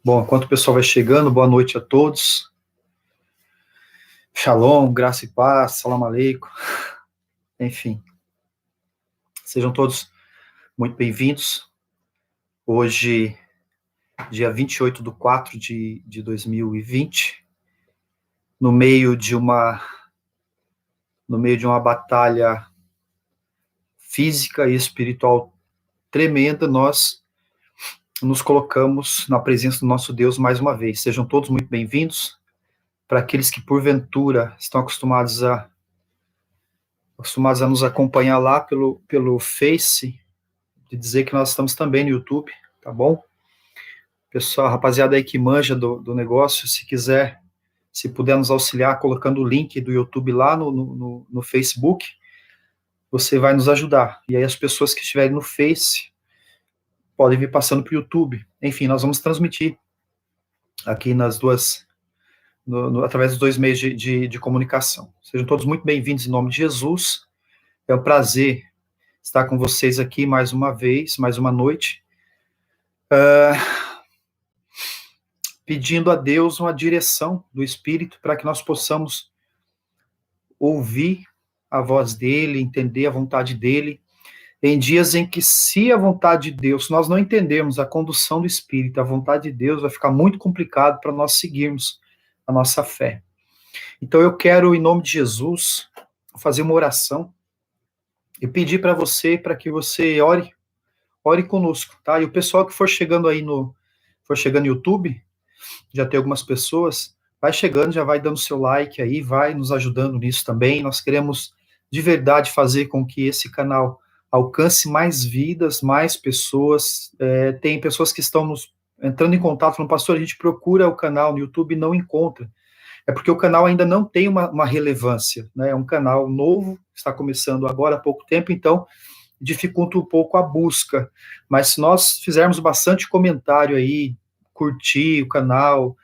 Bom, enquanto o pessoal vai chegando, boa noite a todos. Shalom, graça e paz, salam aleikum. Enfim, sejam todos muito bem-vindos. Hoje, dia 28/4 de 2020, no meio de uma batalha física e espiritual tremenda, nós nos colocamos na presença do nosso Deus mais uma vez. Sejam todos muito bem-vindos. Para aqueles que, porventura, estão acostumados a nos acompanhar lá pelo Face, de dizer que nós estamos também no YouTube, tá bom? Pessoal, rapaziada aí que manja do negócio, se puder nos auxiliar colocando o link do YouTube lá no Facebook, você vai nos ajudar. E aí as pessoas que estiverem no Face podem vir passando para o YouTube. Enfim, nós vamos transmitir aqui nas duas, através dos dois meios de comunicação. Sejam todos muito bem-vindos em nome de Jesus. É um prazer estar com vocês aqui mais uma vez, mais uma noite, pedindo a Deus uma direção do Espírito para que nós possamos ouvir a voz dele, entender a vontade dele, em dias em que, se a vontade de Deus, se nós não entendermos a condução do Espírito, a vontade de Deus, vai ficar muito complicado para nós seguirmos a nossa fé. Então eu quero, em nome de Jesus, fazer uma oração e pedir para que você ore conosco, tá? E o pessoal que for chegando aí no YouTube, já tem algumas pessoas, vai chegando, já vai dando seu like aí, vai nos ajudando nisso também. Nós queremos de verdade fazer com que esse canal alcance mais vidas, mais pessoas. Tem pessoas que estão entrando em contato, falando, pastor, a gente procura o canal no YouTube e não encontra. É porque o canal ainda não tem uma relevância, né? É um canal novo, está começando agora há pouco tempo, então dificulta um pouco a busca. Mas se nós fizermos bastante comentário aí, curtir o canal,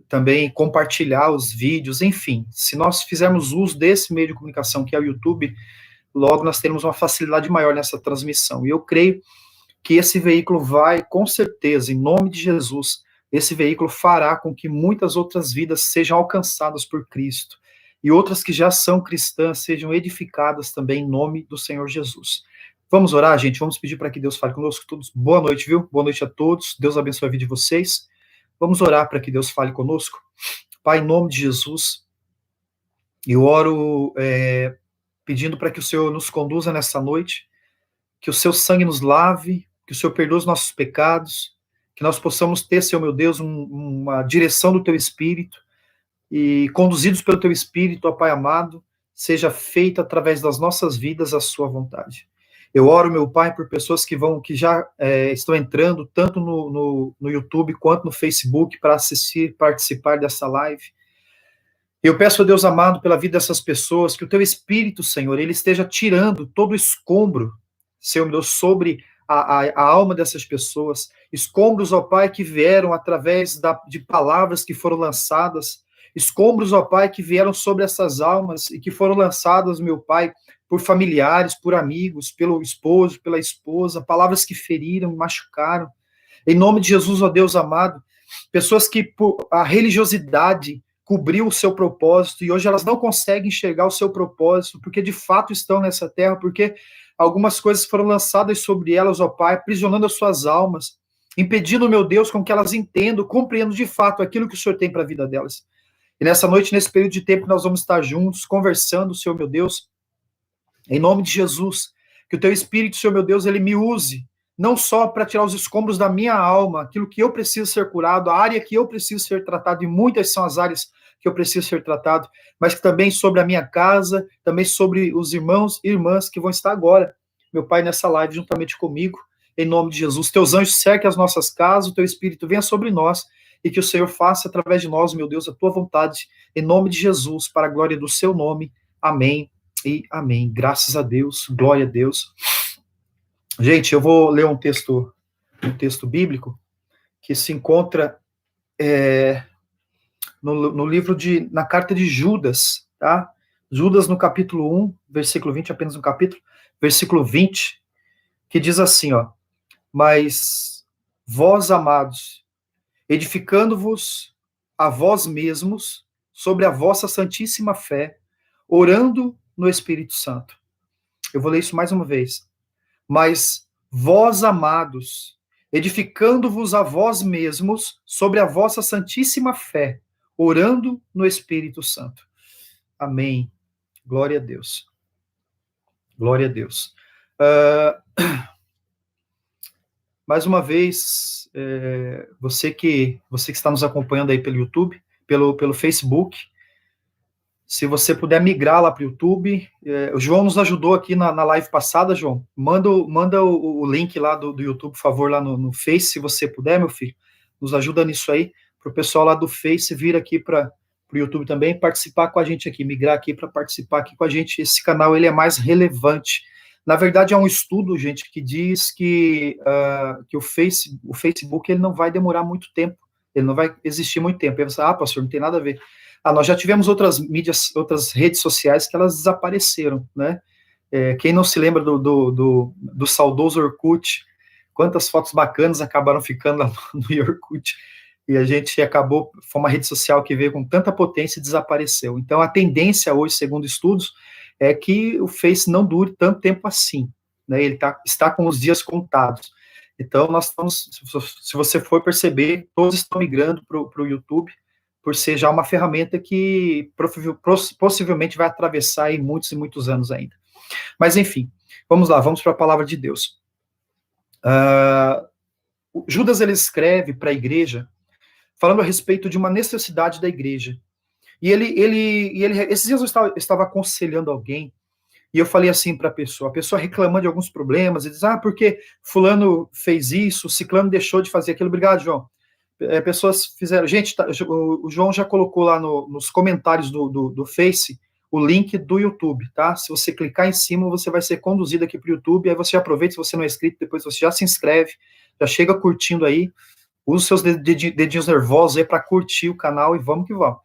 também compartilhar os vídeos, enfim, se nós fizermos uso desse meio de comunicação que é o YouTube, logo nós teremos uma facilidade maior nessa transmissão. E eu creio que esse veículo vai, com certeza, em nome de Jesus, esse veículo fará com que muitas outras vidas sejam alcançadas por Cristo, e outras que já são cristãs sejam edificadas também em nome do Senhor Jesus. Vamos orar, gente? Vamos pedir para que Deus fale conosco todos. Boa noite, viu? Boa noite a todos. Deus abençoe a vida de vocês. Vamos orar para que Deus fale conosco. Pai, em nome de Jesus, eu oro pedindo para que o Senhor nos conduza nessa noite, que o seu sangue nos lave, que o Senhor perdoe os nossos pecados, que nós possamos ter, Senhor meu Deus, uma direção do teu Espírito, e conduzidos pelo teu Espírito, ó Pai amado, seja feita através das nossas vidas a sua vontade. Eu oro, meu Pai, por pessoas que já estão entrando, tanto no YouTube quanto no Facebook, para participar dessa live. Eu peço a Deus amado, pela vida dessas pessoas, que o teu Espírito, Senhor, ele esteja tirando todo o escombro, Senhor meu Deus, sobre a alma dessas pessoas, escombros, ó Pai, que vieram através de palavras que foram lançadas, escombros, ó Pai, que vieram sobre essas almas e que foram lançadas, meu Pai, por familiares, por amigos, pelo esposo, pela esposa, palavras que feriram, machucaram. Em nome de Jesus, ó Deus amado, pessoas que por a religiosidade cobriu o seu propósito e hoje elas não conseguem enxergar o seu propósito, porque de fato estão nessa terra, porque algumas coisas foram lançadas sobre elas, ó Pai, aprisionando as suas almas, impedindo, meu Deus, com que elas entendam, compreendam de fato aquilo que o Senhor tem para a vida delas. E nessa noite, nesse período de tempo, nós vamos estar juntos, conversando, Senhor meu Deus, em nome de Jesus, que o teu Espírito, Senhor meu Deus, ele me use, não só para tirar os escombros da minha alma, aquilo que eu preciso ser curado, a área que eu preciso ser tratado, e muitas são as áreas que eu preciso ser tratado, mas também sobre a minha casa, também sobre os irmãos e irmãs que vão estar agora, meu Pai, nessa live juntamente comigo, em nome de Jesus. Teus anjos cerquem as nossas casas, o teu Espírito venha sobre nós, e que o Senhor faça através de nós, meu Deus, a tua vontade, em nome de Jesus, para a glória do seu nome. Amém e amém. Graças a Deus, glória a Deus. Gente, eu vou ler um texto bíblico que se encontra no livro na carta de Judas, tá? Judas no capítulo 1, versículo 20, apenas um capítulo, versículo 20, que diz assim, ó, mas vós, amados, edificando-vos a vós mesmos sobre a vossa santíssima fé, orando no Espírito Santo. Eu vou ler isso mais uma vez. Mas vós, amados, edificando-vos a vós mesmos sobre a vossa santíssima fé, orando no Espírito Santo. Amém. Glória a Deus. Glória a Deus. Mais uma vez, você que está nos acompanhando aí pelo YouTube, pelo Facebook, se você puder migrar lá para o YouTube, o João nos ajudou aqui na live passada, João, manda o link lá do YouTube, por favor, lá no Face, se você puder, meu filho, nos ajuda nisso aí, para o pessoal lá do Face vir aqui para o YouTube também, participar com a gente aqui, migrar aqui para participar aqui com a gente. Esse canal, ele é mais relevante. Na verdade, é um estudo, gente, que diz que o Facebook, ele não vai demorar muito tempo, ele não vai existir muito tempo. Aí você, pastor, não tem nada a ver. Nós já tivemos outras mídias, outras redes sociais que elas desapareceram, né? Quem não se lembra do saudoso Orkut, quantas fotos bacanas acabaram ficando lá no Orkut, e a gente acabou, foi uma rede social que veio com tanta potência e desapareceu. Então, a tendência hoje, segundo estudos, é que o Face não dure tanto tempo assim, né? Ele está com os dias contados. Então, nós estamos, se você for perceber, todos estão migrando para o YouTube, por ser já uma ferramenta que possivelmente vai atravessar aí muitos e muitos anos ainda. Mas, enfim, vamos lá, vamos para a palavra de Deus. Judas, ele escreve para a igreja, falando a respeito de uma necessidade da igreja. E esses dias eu estava aconselhando alguém, e eu falei assim para a pessoa reclamando de alguns problemas, e diz, porque fulano fez isso, ciclano deixou de fazer aquilo. Obrigado, João. Pessoas fizeram... Gente, o João já colocou lá nos comentários do Face o link do YouTube, tá? Se você clicar em cima, você vai ser conduzido aqui para o YouTube, aí você aproveita, se você não é inscrito, depois você já se inscreve, já chega curtindo aí, usa os seus dedinhos nervosos aí para curtir o canal e vamos que vamos.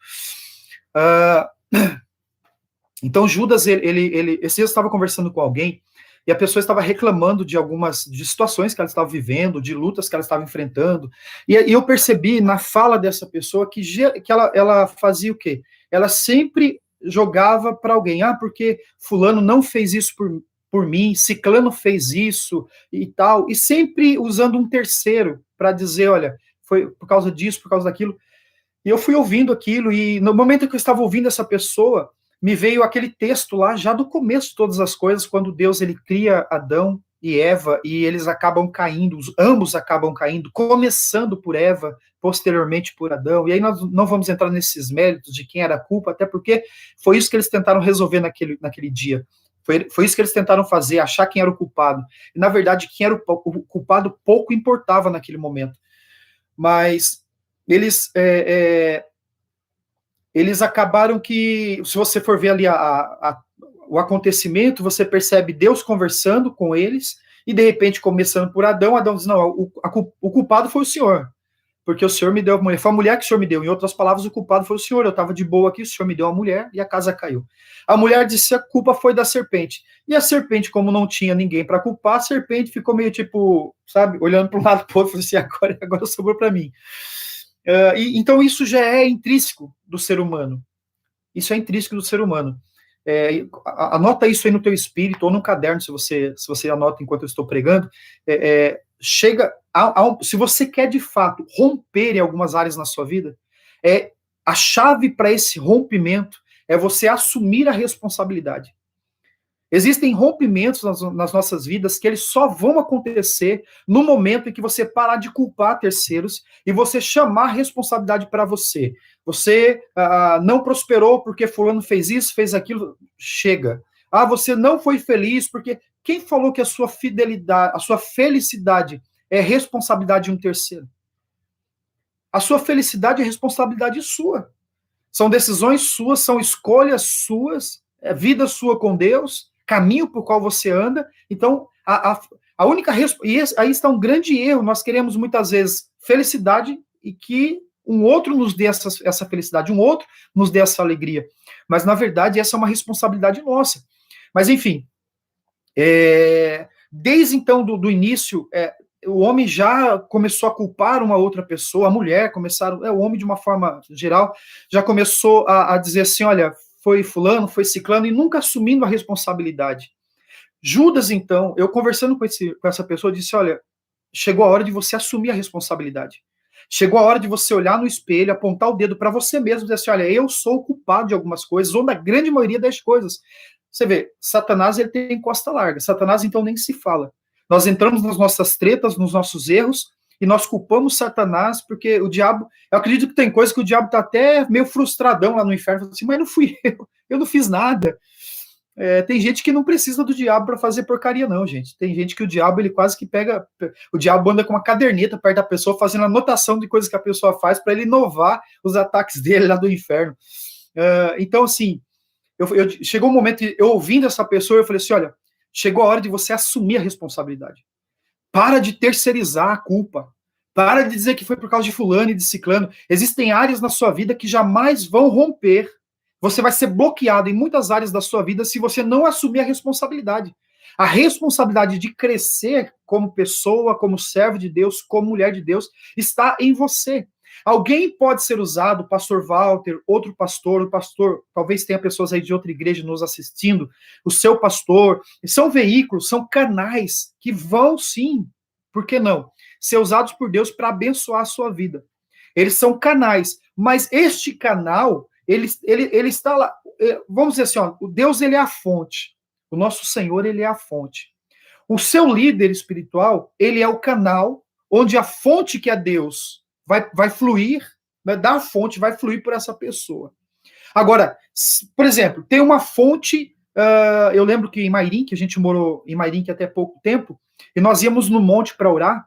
Então, Judas, esse dia eu estava conversando com alguém, e a pessoa estava reclamando de situações que ela estava vivendo, de lutas que ela estava enfrentando, e eu percebi na fala dessa pessoa que ela fazia o quê? Ela sempre jogava para alguém, porque fulano não fez isso por mim, ciclano fez isso e tal, e sempre usando um terceiro para dizer, olha, foi por causa disso, por causa daquilo. E eu fui ouvindo aquilo, e no momento que eu estava ouvindo essa pessoa, me veio aquele texto lá, já do começo de todas as coisas, quando Deus, ele cria Adão e Eva, e eles acabam caindo, ambos acabam caindo, começando por Eva, posteriormente por Adão, e aí nós não vamos entrar nesses méritos de quem era a culpa, até porque foi isso que eles tentaram resolver naquele dia, foi isso que eles tentaram fazer, achar quem era o culpado, e na verdade quem era o culpado pouco importava naquele momento, mas eles acabaram que, se você for ver ali o acontecimento, você percebe Deus conversando com eles, e de repente, começando por Adão diz, não, o culpado foi o Senhor, porque o Senhor me deu a mulher, foi a mulher que o Senhor me deu, em outras palavras, o culpado foi o Senhor, eu estava de boa aqui, o Senhor me deu a mulher, e a casa caiu. A mulher disse, a culpa foi da serpente, e a serpente, como não tinha ninguém para culpar, a serpente ficou meio tipo, sabe, olhando para um lado para o outro, falou assim, agora sobrou para mim. Então, isso já é intrínseco do ser humano. Isso é intrínseco do ser humano. Anota isso aí no teu espírito, ou no caderno, se você anota enquanto eu estou pregando. Se você quer, de fato, romper em algumas áreas na sua vida, a chave para esse rompimento é você assumir a responsabilidade. Existem rompimentos nas nossas vidas que eles só vão acontecer no momento em que você parar de culpar terceiros e você chamar a responsabilidade para você. Você não prosperou porque fulano fez isso, fez aquilo, chega. Você não foi feliz porque... Quem falou que a sua fidelidade, a sua felicidade é responsabilidade de um terceiro? A sua felicidade é responsabilidade sua. São decisões suas, são escolhas suas, vida sua com Deus, caminho por qual você anda. Então, a única... E aí está um grande erro. Nós queremos, muitas vezes, felicidade e que um outro nos dê essa felicidade, um outro nos dê essa alegria. Mas, na verdade, essa é uma responsabilidade nossa. Mas, enfim, desde então do início, o homem já começou a culpar uma outra pessoa, a mulher começaram, o homem de uma forma geral, já começou a dizer assim, olha, foi fulano, foi ciclano, e nunca assumindo a responsabilidade. Judas, então, eu conversando com essa pessoa, disse, olha, chegou a hora de você assumir a responsabilidade. Chegou a hora de você olhar no espelho, apontar o dedo para você mesmo e dizer assim, olha, eu sou o culpado de algumas coisas, ou da grande maioria das coisas. Você vê, Satanás, ele tem costa larga. Satanás, então, nem se fala. Nós entramos nas nossas tretas, nos nossos erros, e nós culpamos Satanás, porque o diabo, eu acredito que tem coisa que o diabo está até meio frustradão lá no inferno, assim, mas não fui eu não fiz nada. Tem gente que não precisa do diabo para fazer porcaria, não, gente. Tem gente que o diabo, ele quase que pega. O diabo anda com uma caderneta perto da pessoa, fazendo anotação de coisas que a pessoa faz para ele inovar os ataques dele lá do inferno. Então, assim, chegou um momento, eu ouvindo essa pessoa, eu falei assim: olha, chegou a hora de você assumir a responsabilidade. Para de terceirizar a culpa. Para de dizer que foi por causa de fulano e de ciclano. Existem áreas na sua vida que jamais vão romper. Você vai ser bloqueado em muitas áreas da sua vida se você não assumir a responsabilidade. A responsabilidade de crescer como pessoa, como servo de Deus, como mulher de Deus, está em você. Alguém pode ser usado, o pastor Walter, outro pastor, o pastor, talvez tenha pessoas aí de outra igreja nos assistindo, o seu pastor, são veículos, são canais que vão sim, por que não, ser usados por Deus para abençoar a sua vida. Eles são canais, mas este canal, ele está lá, vamos dizer assim, ó, o Deus, ele é a fonte, o nosso Senhor, ele é a fonte. O seu líder espiritual, ele é o canal onde a fonte que é Deus vai fluir, da fonte vai fluir por essa pessoa. Agora, por exemplo, tem uma fonte, eu lembro que em Mairim, que a gente morou em Mairim até pouco tempo, e nós íamos no monte para orar,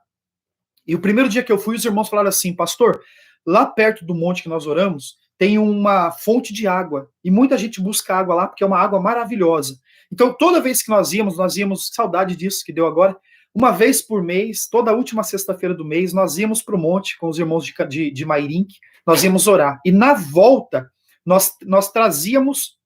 e o primeiro dia que eu fui, os irmãos falaram assim, pastor, lá perto do monte que nós oramos, tem uma fonte de água, e muita gente busca água lá, porque é uma água maravilhosa. Então, toda vez que nós íamos, saudade disso que deu agora, uma vez por mês, toda a última sexta-feira do mês, nós íamos para o monte com os irmãos de Mairim, nós íamos orar. E na volta, nós trazíamos,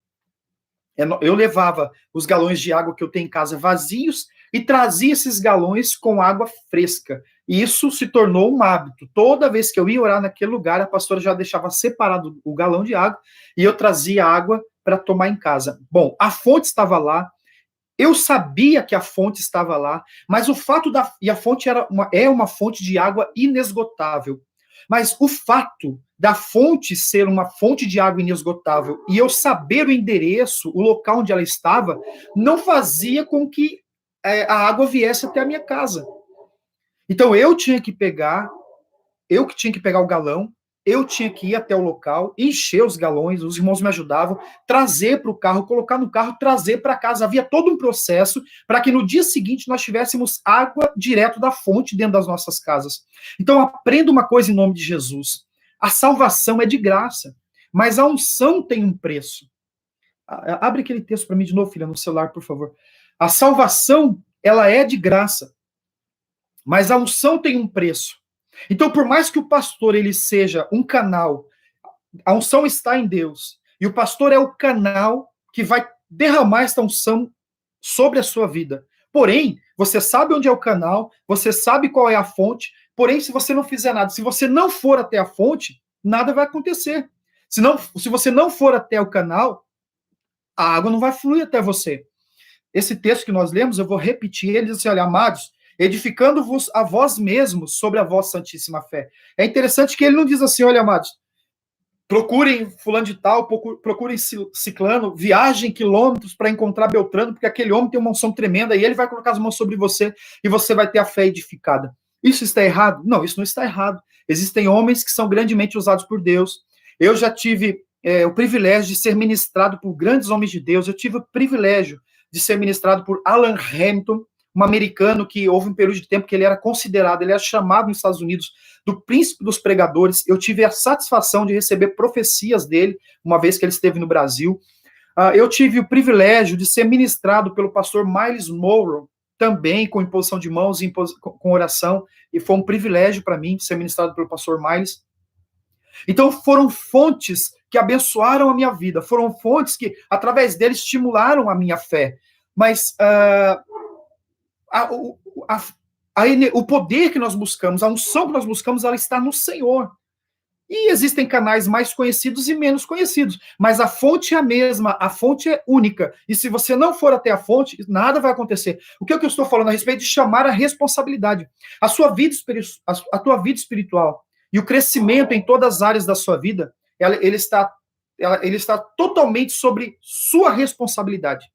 eu levava os galões de água que eu tenho em casa vazios e trazia esses galões com água fresca. E isso se tornou um hábito. Toda vez que eu ia orar naquele lugar, a pastora já deixava separado o galão de água e eu trazia água para tomar em casa. Bom, a fonte estava lá, eu sabia que a fonte estava lá, mas o fato e a fonte é uma fonte de água inesgotável. Mas o fato da fonte ser uma fonte de água inesgotável e eu saber o endereço, o local onde ela estava, não fazia com que a água viesse até a minha casa. Então eu que tinha que pegar o galão, eu tinha que ir até o local, encher os galões, os irmãos me ajudavam, trazer para o carro, colocar no carro, trazer para casa. Havia todo um processo para que no dia seguinte nós tivéssemos água direto da fonte dentro das nossas casas. Então aprenda uma coisa em nome de Jesus. A salvação é de graça, mas a unção tem um preço. Abre aquele texto para mim de novo, filha, no celular, por favor. A salvação, ela é de graça, mas a unção tem um preço. Então, por mais que o pastor ele seja um canal, a unção está em Deus, e o pastor é o canal que vai derramar esta unção sobre a sua vida. Porém, você sabe onde é o canal, você sabe qual é a fonte, porém, se você não fizer nada, se você não for até a fonte, nada vai acontecer. Se você não for até o canal, a água não vai fluir até você. Esse texto que nós lemos, eu vou repetir, ele diz assim, olha, amados, edificando-vos a vós mesmos sobre a vossa santíssima fé. É interessante que ele não diz assim, olha, amados, procurem fulano de tal, procurem ciclano, viajem quilômetros para encontrar Beltrano, porque aquele homem tem uma unção tremenda e ele vai colocar as mãos sobre você e você vai ter a fé edificada. Isso está errado? Não, isso não está errado. Existem homens que são grandemente usados por Deus. Eu já tive o privilégio de ser ministrado por grandes homens de Deus. Eu tive o privilégio de ser ministrado por Alan Hamilton, um americano que houve um período de tempo que ele era considerado, ele era chamado nos Estados Unidos do príncipe dos pregadores. Eu tive a satisfação de receber profecias dele, uma vez que ele esteve no Brasil. Eu tive o privilégio de ser ministrado pelo pastor Miles Monroe, também com imposição de mãos, com oração, e foi um privilégio para mim ser ministrado pelo pastor Miles. Então foram fontes que abençoaram a minha vida, foram fontes que, através deles, estimularam a minha fé. Mas o poder que nós buscamos, a unção que nós buscamos, ela está no Senhor. E existem canais mais conhecidos e menos conhecidos, mas a fonte é a mesma, a fonte é única. E se você não for até a fonte, nada vai acontecer. O que eu estou falando a respeito de chamar a responsabilidade? A tua vida espiritual e o crescimento em todas as áreas da sua vida, ele está totalmente sobre sua responsabilidade.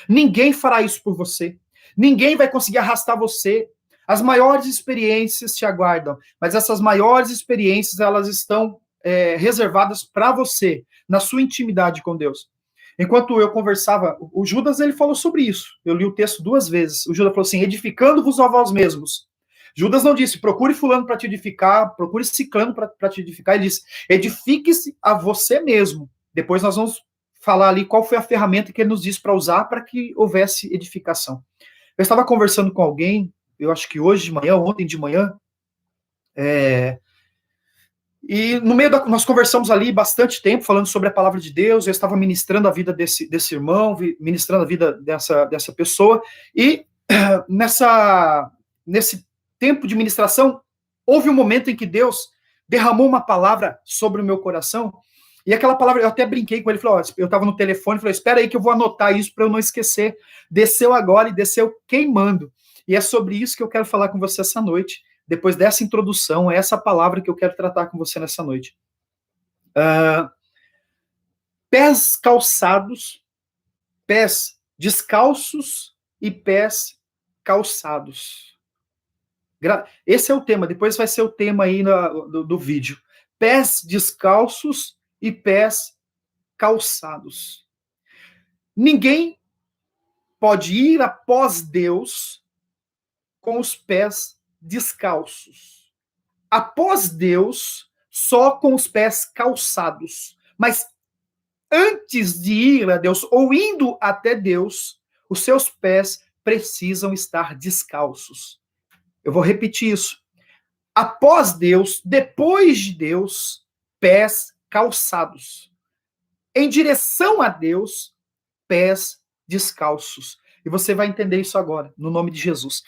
Ninguém fará isso por você. Ninguém vai conseguir arrastar você. As maiores experiências te aguardam, mas essas maiores experiências, elas estão reservadas para você, na sua intimidade com Deus. Enquanto eu conversava, o Judas, ele falou sobre isso. Eu li o texto 2 vezes. O Judas falou assim, edificando-vos a vós mesmos. Judas não disse, procure fulano para te edificar, procure ciclano para te edificar. Ele disse, edifique-se a você mesmo. Depois nós vamos falar ali qual foi a ferramenta que ele nos disse para usar para que houvesse edificação. Eu estava conversando com alguém, eu acho que hoje de manhã, ontem de manhã, e no meio nós conversamos ali bastante tempo, falando sobre a palavra de Deus, eu estava ministrando a vida desse irmão, ministrando a vida dessa pessoa, e nesse tempo de ministração, houve um momento em que Deus derramou uma palavra sobre o meu coração, e aquela palavra, eu até brinquei com ele, falei, eu estava no telefone, falei, espera aí que eu vou anotar isso para eu não esquecer. Desceu agora e desceu queimando. E é sobre isso que eu quero falar com você essa noite. Depois dessa introdução, é essa palavra que eu quero tratar com você nessa noite. Pés calçados, pés descalços e pés calçados. Esse é o tema, depois vai ser o tema aí do vídeo. Pés descalços e pés calçados. Ninguém pode ir após Deus com os pés descalços. Após Deus, só com os pés calçados. Mas antes de ir a Deus, ou indo até Deus, os seus pés precisam estar descalços. Eu vou repetir isso. Após Deus, depois de Deus, pés calçados. Em direção a Deus, pés descalços. E você vai entender isso agora, no nome de Jesus.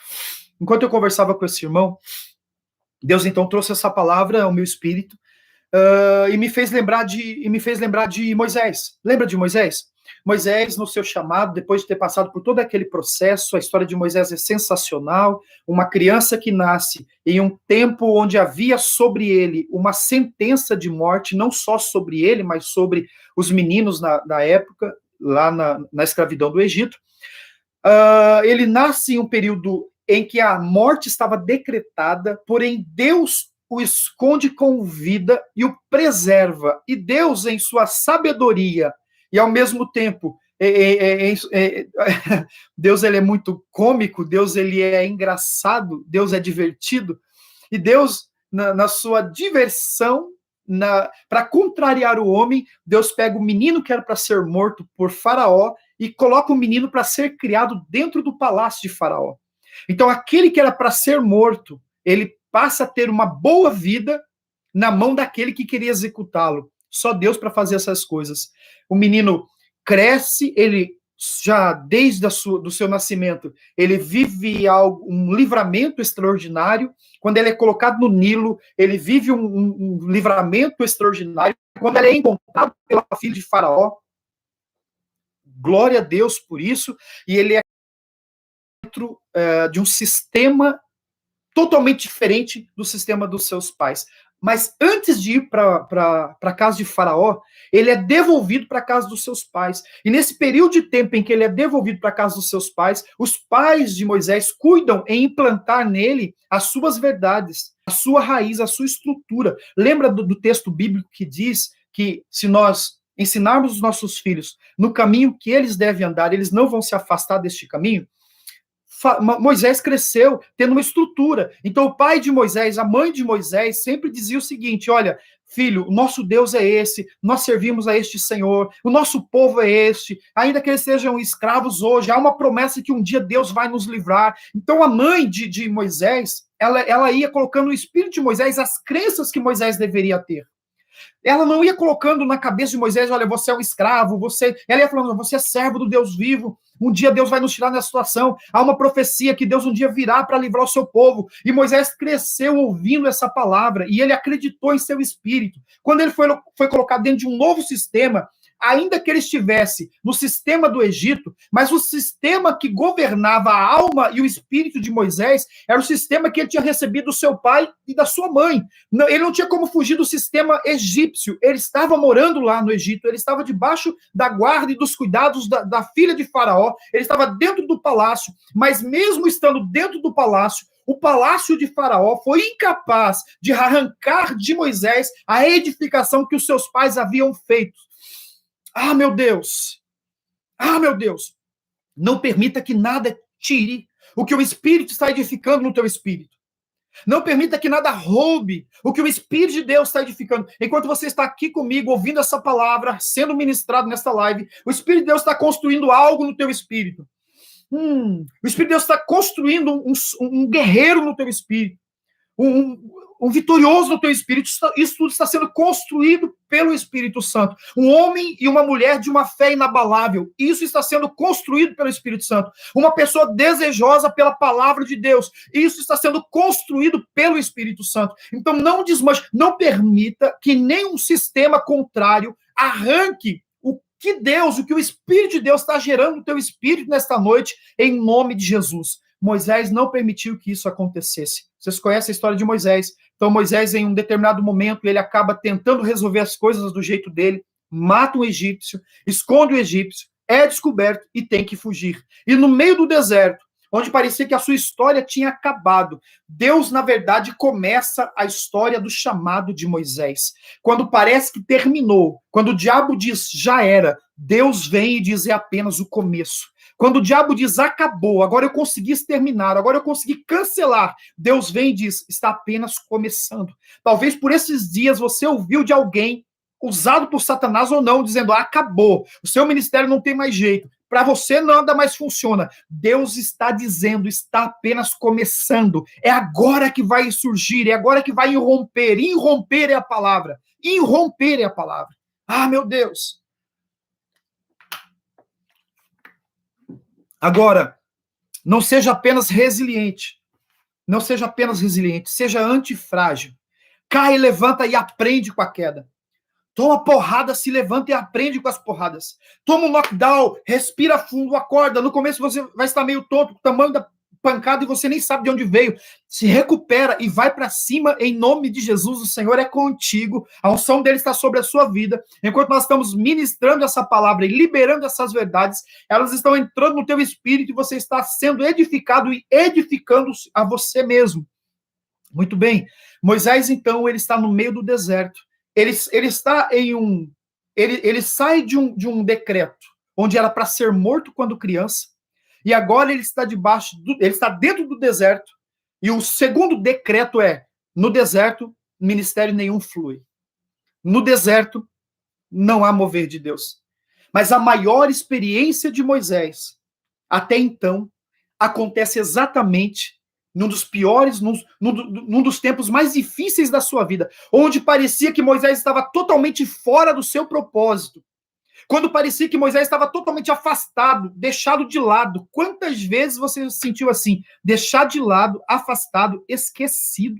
Enquanto eu conversava com esse irmão, Deus então trouxe essa palavra ao meu espírito e me fez lembrar de Moisés. Lembra de Moisés? Moisés, no seu chamado, depois de ter passado por todo aquele processo, a história de Moisés é sensacional. Uma criança que nasce em um tempo onde havia sobre ele uma sentença de morte, não só sobre ele, mas sobre os meninos da época, lá na escravidão do Egito. Ele nasce em um período em que a morte estava decretada, porém Deus o esconde com vida e o preserva. E Deus, em sua sabedoria, e ao mesmo tempo, Deus ele é muito cômico, Deus ele é engraçado, Deus é divertido, e Deus, na sua diversão, para contrariar o homem, Deus pega o menino que era para ser morto por Faraó e coloca o menino para ser criado dentro do palácio de Faraó. Então, aquele que era para ser morto, ele passa a ter uma boa vida na mão daquele que queria executá-lo. Só Deus para fazer essas coisas. O menino cresce, ele já desde do seu nascimento, ele vive um livramento extraordinário. Quando ele é colocado no Nilo, ele vive um livramento extraordinário. Quando ele é encontrado pela filha de Faraó, glória a Deus por isso, e ele é dentro de um sistema totalmente diferente do sistema dos seus pais. Mas antes de ir para a casa de Faraó, ele é devolvido para a casa dos seus pais. E nesse período de tempo em que ele é devolvido para a casa dos seus pais, os pais de Moisés cuidam em implantar nele as suas verdades, a sua raiz, a sua estrutura. Lembra do texto bíblico que diz que se nós ensinarmos os nossos filhos no caminho que eles devem andar, eles não vão se afastar deste caminho? Moisés cresceu tendo uma estrutura. Então, o pai de Moisés, a mãe de Moisés, sempre dizia o seguinte: olha, filho, o nosso Deus é esse, nós servimos a este Senhor, o nosso povo é este, ainda que eles sejam escravos hoje, há uma promessa que um dia Deus vai nos livrar. Então, a mãe de Moisés, ela ia colocando no espírito de Moisés as crenças que Moisés deveria ter. Ela não ia colocando na cabeça de Moisés, olha, você é um escravo, ela ia falando, você é servo do Deus vivo, um dia Deus vai nos tirar dessa situação, há uma profecia que Deus um dia virá para livrar o seu povo, e Moisés cresceu ouvindo essa palavra, e ele acreditou em seu espírito. Quando ele foi colocado dentro de um novo sistema, ainda que ele estivesse no sistema do Egito, mas o sistema que governava a alma e o espírito de Moisés era o sistema que ele tinha recebido do seu pai e da sua mãe. Ele não tinha como fugir do sistema egípcio, ele estava morando lá no Egito, ele estava debaixo da guarda e dos cuidados da filha de Faraó, ele estava dentro do palácio, mas mesmo estando dentro do palácio, o palácio de Faraó foi incapaz de arrancar de Moisés a edificação que os seus pais haviam feito. Ah, meu Deus! Ah, meu Deus! Não permita que nada tire o que o Espírito está edificando no teu espírito. Não permita que nada roube o que o Espírito de Deus está edificando. Enquanto você está aqui comigo, ouvindo essa palavra, sendo ministrado nesta live, o Espírito de Deus está construindo algo no teu espírito. O Espírito de Deus está construindo um guerreiro no teu espírito. Um vitorioso no teu espírito, isso tudo está sendo construído pelo Espírito Santo. Um homem e uma mulher de uma fé inabalável, isso está sendo construído pelo Espírito Santo. Uma pessoa desejosa pela palavra de Deus, isso está sendo construído pelo Espírito Santo. Então não desmanche, não permita que nenhum sistema contrário arranque o que o Espírito de Deus está gerando no teu espírito nesta noite, em nome de Jesus. Moisés não permitiu que isso acontecesse. Vocês conhecem a história de Moisés. Então, Moisés, em um determinado momento, ele acaba tentando resolver as coisas do jeito dele, mata um egípcio, esconde o egípcio, é descoberto e tem que fugir. E no meio do deserto, onde parecia que a sua história tinha acabado, Deus, na verdade, começa a história do chamado de Moisés. Quando parece que terminou, quando o diabo diz, já era, Deus vem e diz, é apenas o começo. Quando o diabo diz, acabou, agora eu consegui exterminar, agora eu consegui cancelar, Deus vem e diz, está apenas começando. Talvez por esses dias você ouviu de alguém, usado por Satanás ou não, dizendo, acabou, o seu ministério não tem mais jeito, para você nada mais funciona. Deus está dizendo, está apenas começando, é agora que vai surgir, é agora que vai irromper, irromper é a palavra, irromper é a palavra. Ah, meu Deus! Agora, não seja apenas resiliente. Não seja apenas resiliente, seja antifrágil. Cai, levanta e aprende com a queda. Toma porrada, se levanta e aprende com as porradas. Toma um knockdown, respira fundo, acorda. No começo você vai estar meio tonto, o tamanho da pancada e você nem sabe de onde veio. Se recupera e vai para cima em nome de Jesus. O Senhor é contigo. A unção dele está sobre a sua vida. Enquanto nós estamos ministrando essa palavra e liberando essas verdades, elas estão entrando no teu espírito e você está sendo edificado e edificando a você mesmo. Muito bem. Moisés, então, ele está no meio do deserto. Ele está em ele sai de um decreto onde era para ser morto quando criança. E agora ele está ele está dentro do deserto, e o segundo decreto é, no deserto, ministério nenhum flui. No deserto, não há mover de Deus. Mas a maior experiência de Moisés, até então, acontece exatamente num dos piores, num dos tempos mais difíceis da sua vida, onde parecia que Moisés estava totalmente fora do seu propósito. Quando parecia que Moisés estava totalmente afastado, deixado de lado. Quantas vezes você se sentiu assim? Deixado de lado, afastado, esquecido.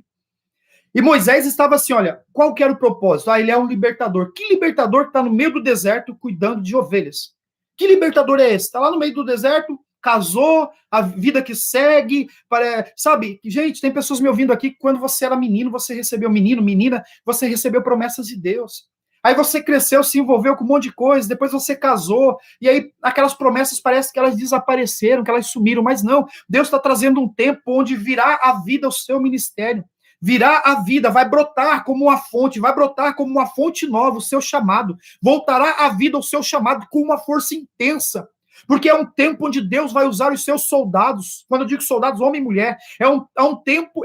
E Moisés estava assim, olha, qual que era o propósito? Ele é um libertador. Que libertador que está no meio do deserto cuidando de ovelhas? Que libertador é esse? Está lá no meio do deserto, casou, a vida que segue, sabe? Gente, tem pessoas me ouvindo aqui que quando você era menino, você recebeu menina, você recebeu promessas de Deus. Aí você cresceu, se envolveu com um monte de coisa, depois você casou, e aí aquelas promessas parece que elas desapareceram, que elas sumiram, mas não, Deus está trazendo um tempo onde virá a vida o seu ministério, virá a vida, vai brotar como uma fonte, vai brotar como uma fonte nova o seu chamado, voltará a vida o seu chamado com uma força intensa, porque é um tempo onde Deus vai usar os seus soldados. Quando eu digo soldados, homem e mulher, é um tempo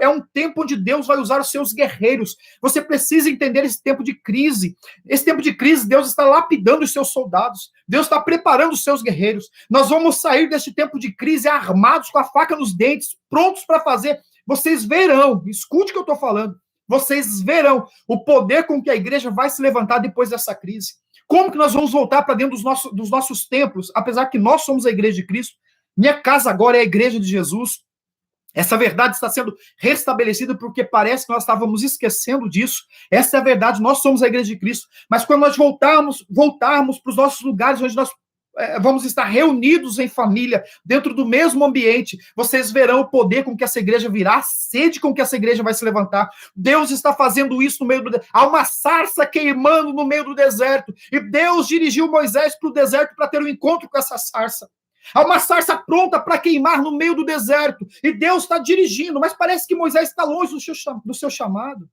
onde Deus vai usar os seus guerreiros. Você precisa entender esse tempo de crise. Esse tempo de crise, Deus está lapidando os seus soldados. Deus está preparando os seus guerreiros. Nós vamos sair deste tempo de crise armados com a faca nos dentes, prontos para fazer. Vocês verão, escute o que eu estou falando. vocês verão o poder com que a igreja vai se levantar depois dessa crise. Como que nós vamos voltar para dentro dos nossos templos, apesar que nós somos a igreja de Cristo? Minha casa agora é a igreja de Jesus. Essa verdade está sendo restabelecida porque parece que nós estávamos esquecendo disso. Essa é a verdade, nós somos a igreja de Cristo. Mas quando nós voltarmos para os nossos lugares onde nós vamos estar reunidos em família, dentro do mesmo ambiente, vocês verão o poder com que essa igreja virá, a sede com que essa igreja vai se levantar. Deus está fazendo isso no meio do deserto. Há uma sarça queimando no meio do deserto. E Deus dirigiu Moisés para o deserto para ter um encontro com essa sarça. Há uma sarça pronta para queimar no meio do deserto. E Deus está dirigindo, mas parece que Moisés está longe do seu chamado.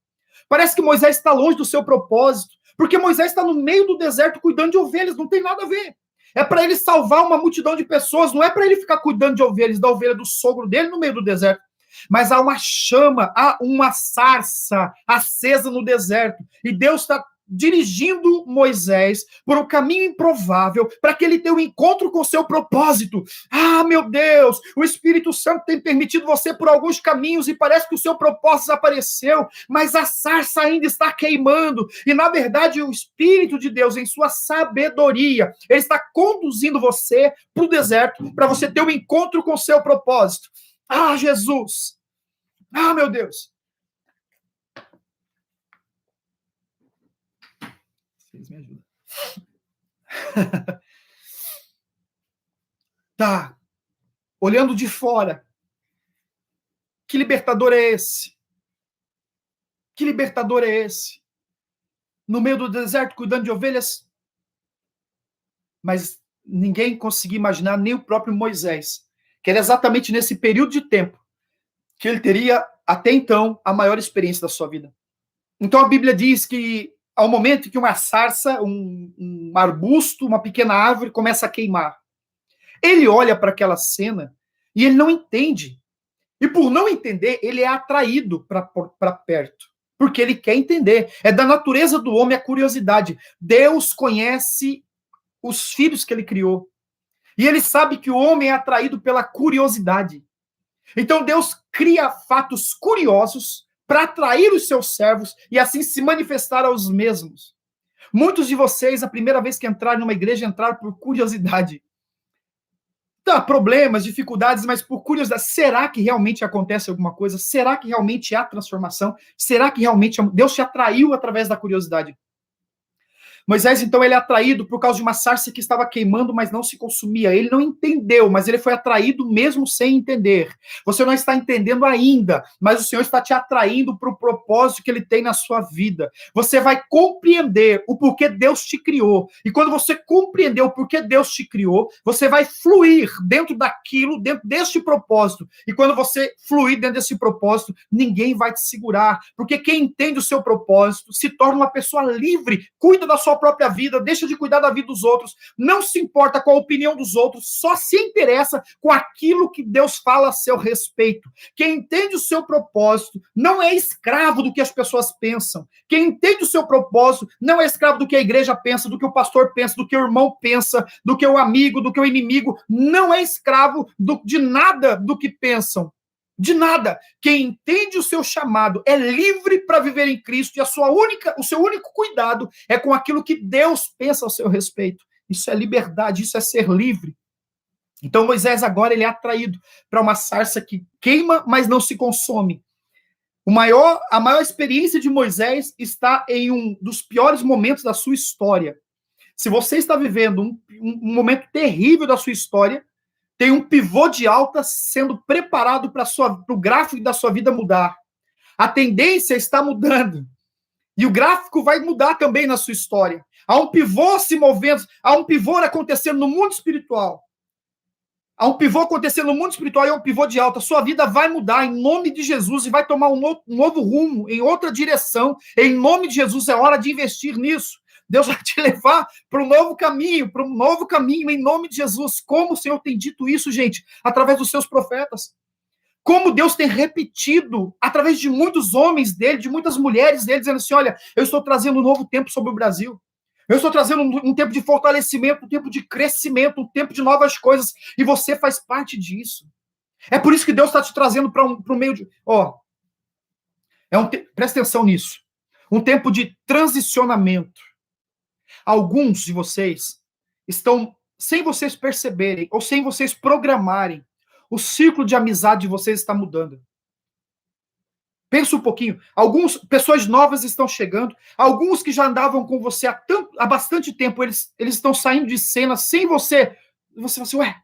Parece que Moisés está longe do seu propósito. Porque Moisés está no meio do deserto cuidando de ovelhas, não tem nada a ver. É para ele salvar uma multidão de pessoas, não é para ele ficar cuidando de ovelhas, da ovelha do sogro dele no meio do deserto. Mas há uma chama, há uma sarça acesa no deserto. E Deus está dirigindo Moisés por um caminho improvável para que ele tenha um encontro com o seu propósito. Ah, meu Deus, o Espírito Santo tem permitido você por alguns caminhos e parece que o seu propósito desapareceu, mas a sarça ainda está queimando. E, na verdade, o Espírito de Deus, em sua sabedoria, ele está conduzindo você para o deserto para você ter um encontro com o seu propósito. Ah, Jesus! Ah, meu Deus! Vocês me ajudam. Tá. Olhando de fora. Que libertador é esse? Que libertador é esse? No meio do deserto, cuidando de ovelhas? Mas ninguém conseguia imaginar, nem o próprio Moisés, que era exatamente nesse período de tempo que ele teria, até então, a maior experiência da sua vida. Então a Bíblia diz que ao momento em que uma sarça, um arbusto, uma pequena árvore começa a queimar, ele olha para aquela cena e ele não entende. E por não entender, ele é atraído para perto. Porque ele quer entender. É da natureza do homem a curiosidade. Deus conhece os filhos que ele criou. E ele sabe que o homem é atraído pela curiosidade. Então Deus cria fatos curiosos para atrair os seus servos e assim se manifestar aos mesmos. Muitos de vocês, a primeira vez que entraram numa igreja, entraram por curiosidade. Tá, problemas, dificuldades, mas por curiosidade, será que realmente acontece alguma coisa? Será que realmente há transformação? Será que realmente Deus te atraiu através da curiosidade? Moisés, então, ele é atraído por causa de uma sarça que estava queimando, mas não se consumia. Ele não entendeu, mas ele foi atraído mesmo sem entender. Você não está entendendo ainda, mas o Senhor está te atraindo para o propósito que ele tem na sua vida. Você vai compreender o porquê Deus te criou. E quando você compreender o porquê Deus te criou, você vai fluir dentro daquilo, dentro deste propósito. E quando você fluir dentro desse propósito, ninguém vai te segurar. Porque quem entende o seu propósito se torna uma pessoa livre, cuida da sua própria vida, deixa de cuidar da vida dos outros, não se importa com a opinião dos outros, só se interessa com aquilo que Deus fala a seu respeito. Quem entende o seu propósito não é escravo do que as pessoas pensam. Quem entende o seu propósito não é escravo do que a igreja pensa, do que o pastor pensa, do que o irmão pensa, do que o amigo, do que o inimigo. Não é escravo de nada do que pensam. De nada. Quem entende o seu chamado é livre para viver em Cristo e o seu único cuidado é com aquilo que Deus pensa ao seu respeito. Isso é liberdade, isso é ser livre. Então Moisés agora ele é atraído para uma sarça que queima, mas não se consome. A maior experiência de Moisés está em um dos piores momentos da sua história. Se você está vivendo um momento terrível da sua história, tem um pivô de alta sendo preparado para o gráfico da sua vida mudar. A tendência está mudando. E o gráfico vai mudar também na sua história. Há um pivô se movendo, há um pivô acontecendo no mundo espiritual. Há um pivô acontecendo no mundo espiritual e é um pivô de alta. Sua vida vai mudar em nome de Jesus e vai tomar um novo rumo, em outra direção. Em nome de Jesus, é hora de investir nisso. Deus vai te levar para um novo caminho, em nome de Jesus. Como o Senhor tem dito isso, gente? Através dos seus profetas. Como Deus tem repetido, através de muitos homens dele, de muitas mulheres dele, dizendo assim, olha, eu estou trazendo um novo tempo sobre o Brasil. Eu estou trazendo um tempo de fortalecimento, um tempo de crescimento, um tempo de novas coisas. E você faz parte disso. É por isso que Deus está te trazendo para o meio de... Presta atenção nisso. Um tempo de transicionamento. Alguns de vocês estão, sem vocês perceberem, ou sem vocês programarem, o ciclo de amizade de vocês está mudando. Pensa um pouquinho. Algumas pessoas novas estão chegando, alguns que já andavam com você há bastante tempo, eles estão saindo de cena sem você. Você fala assim, ué,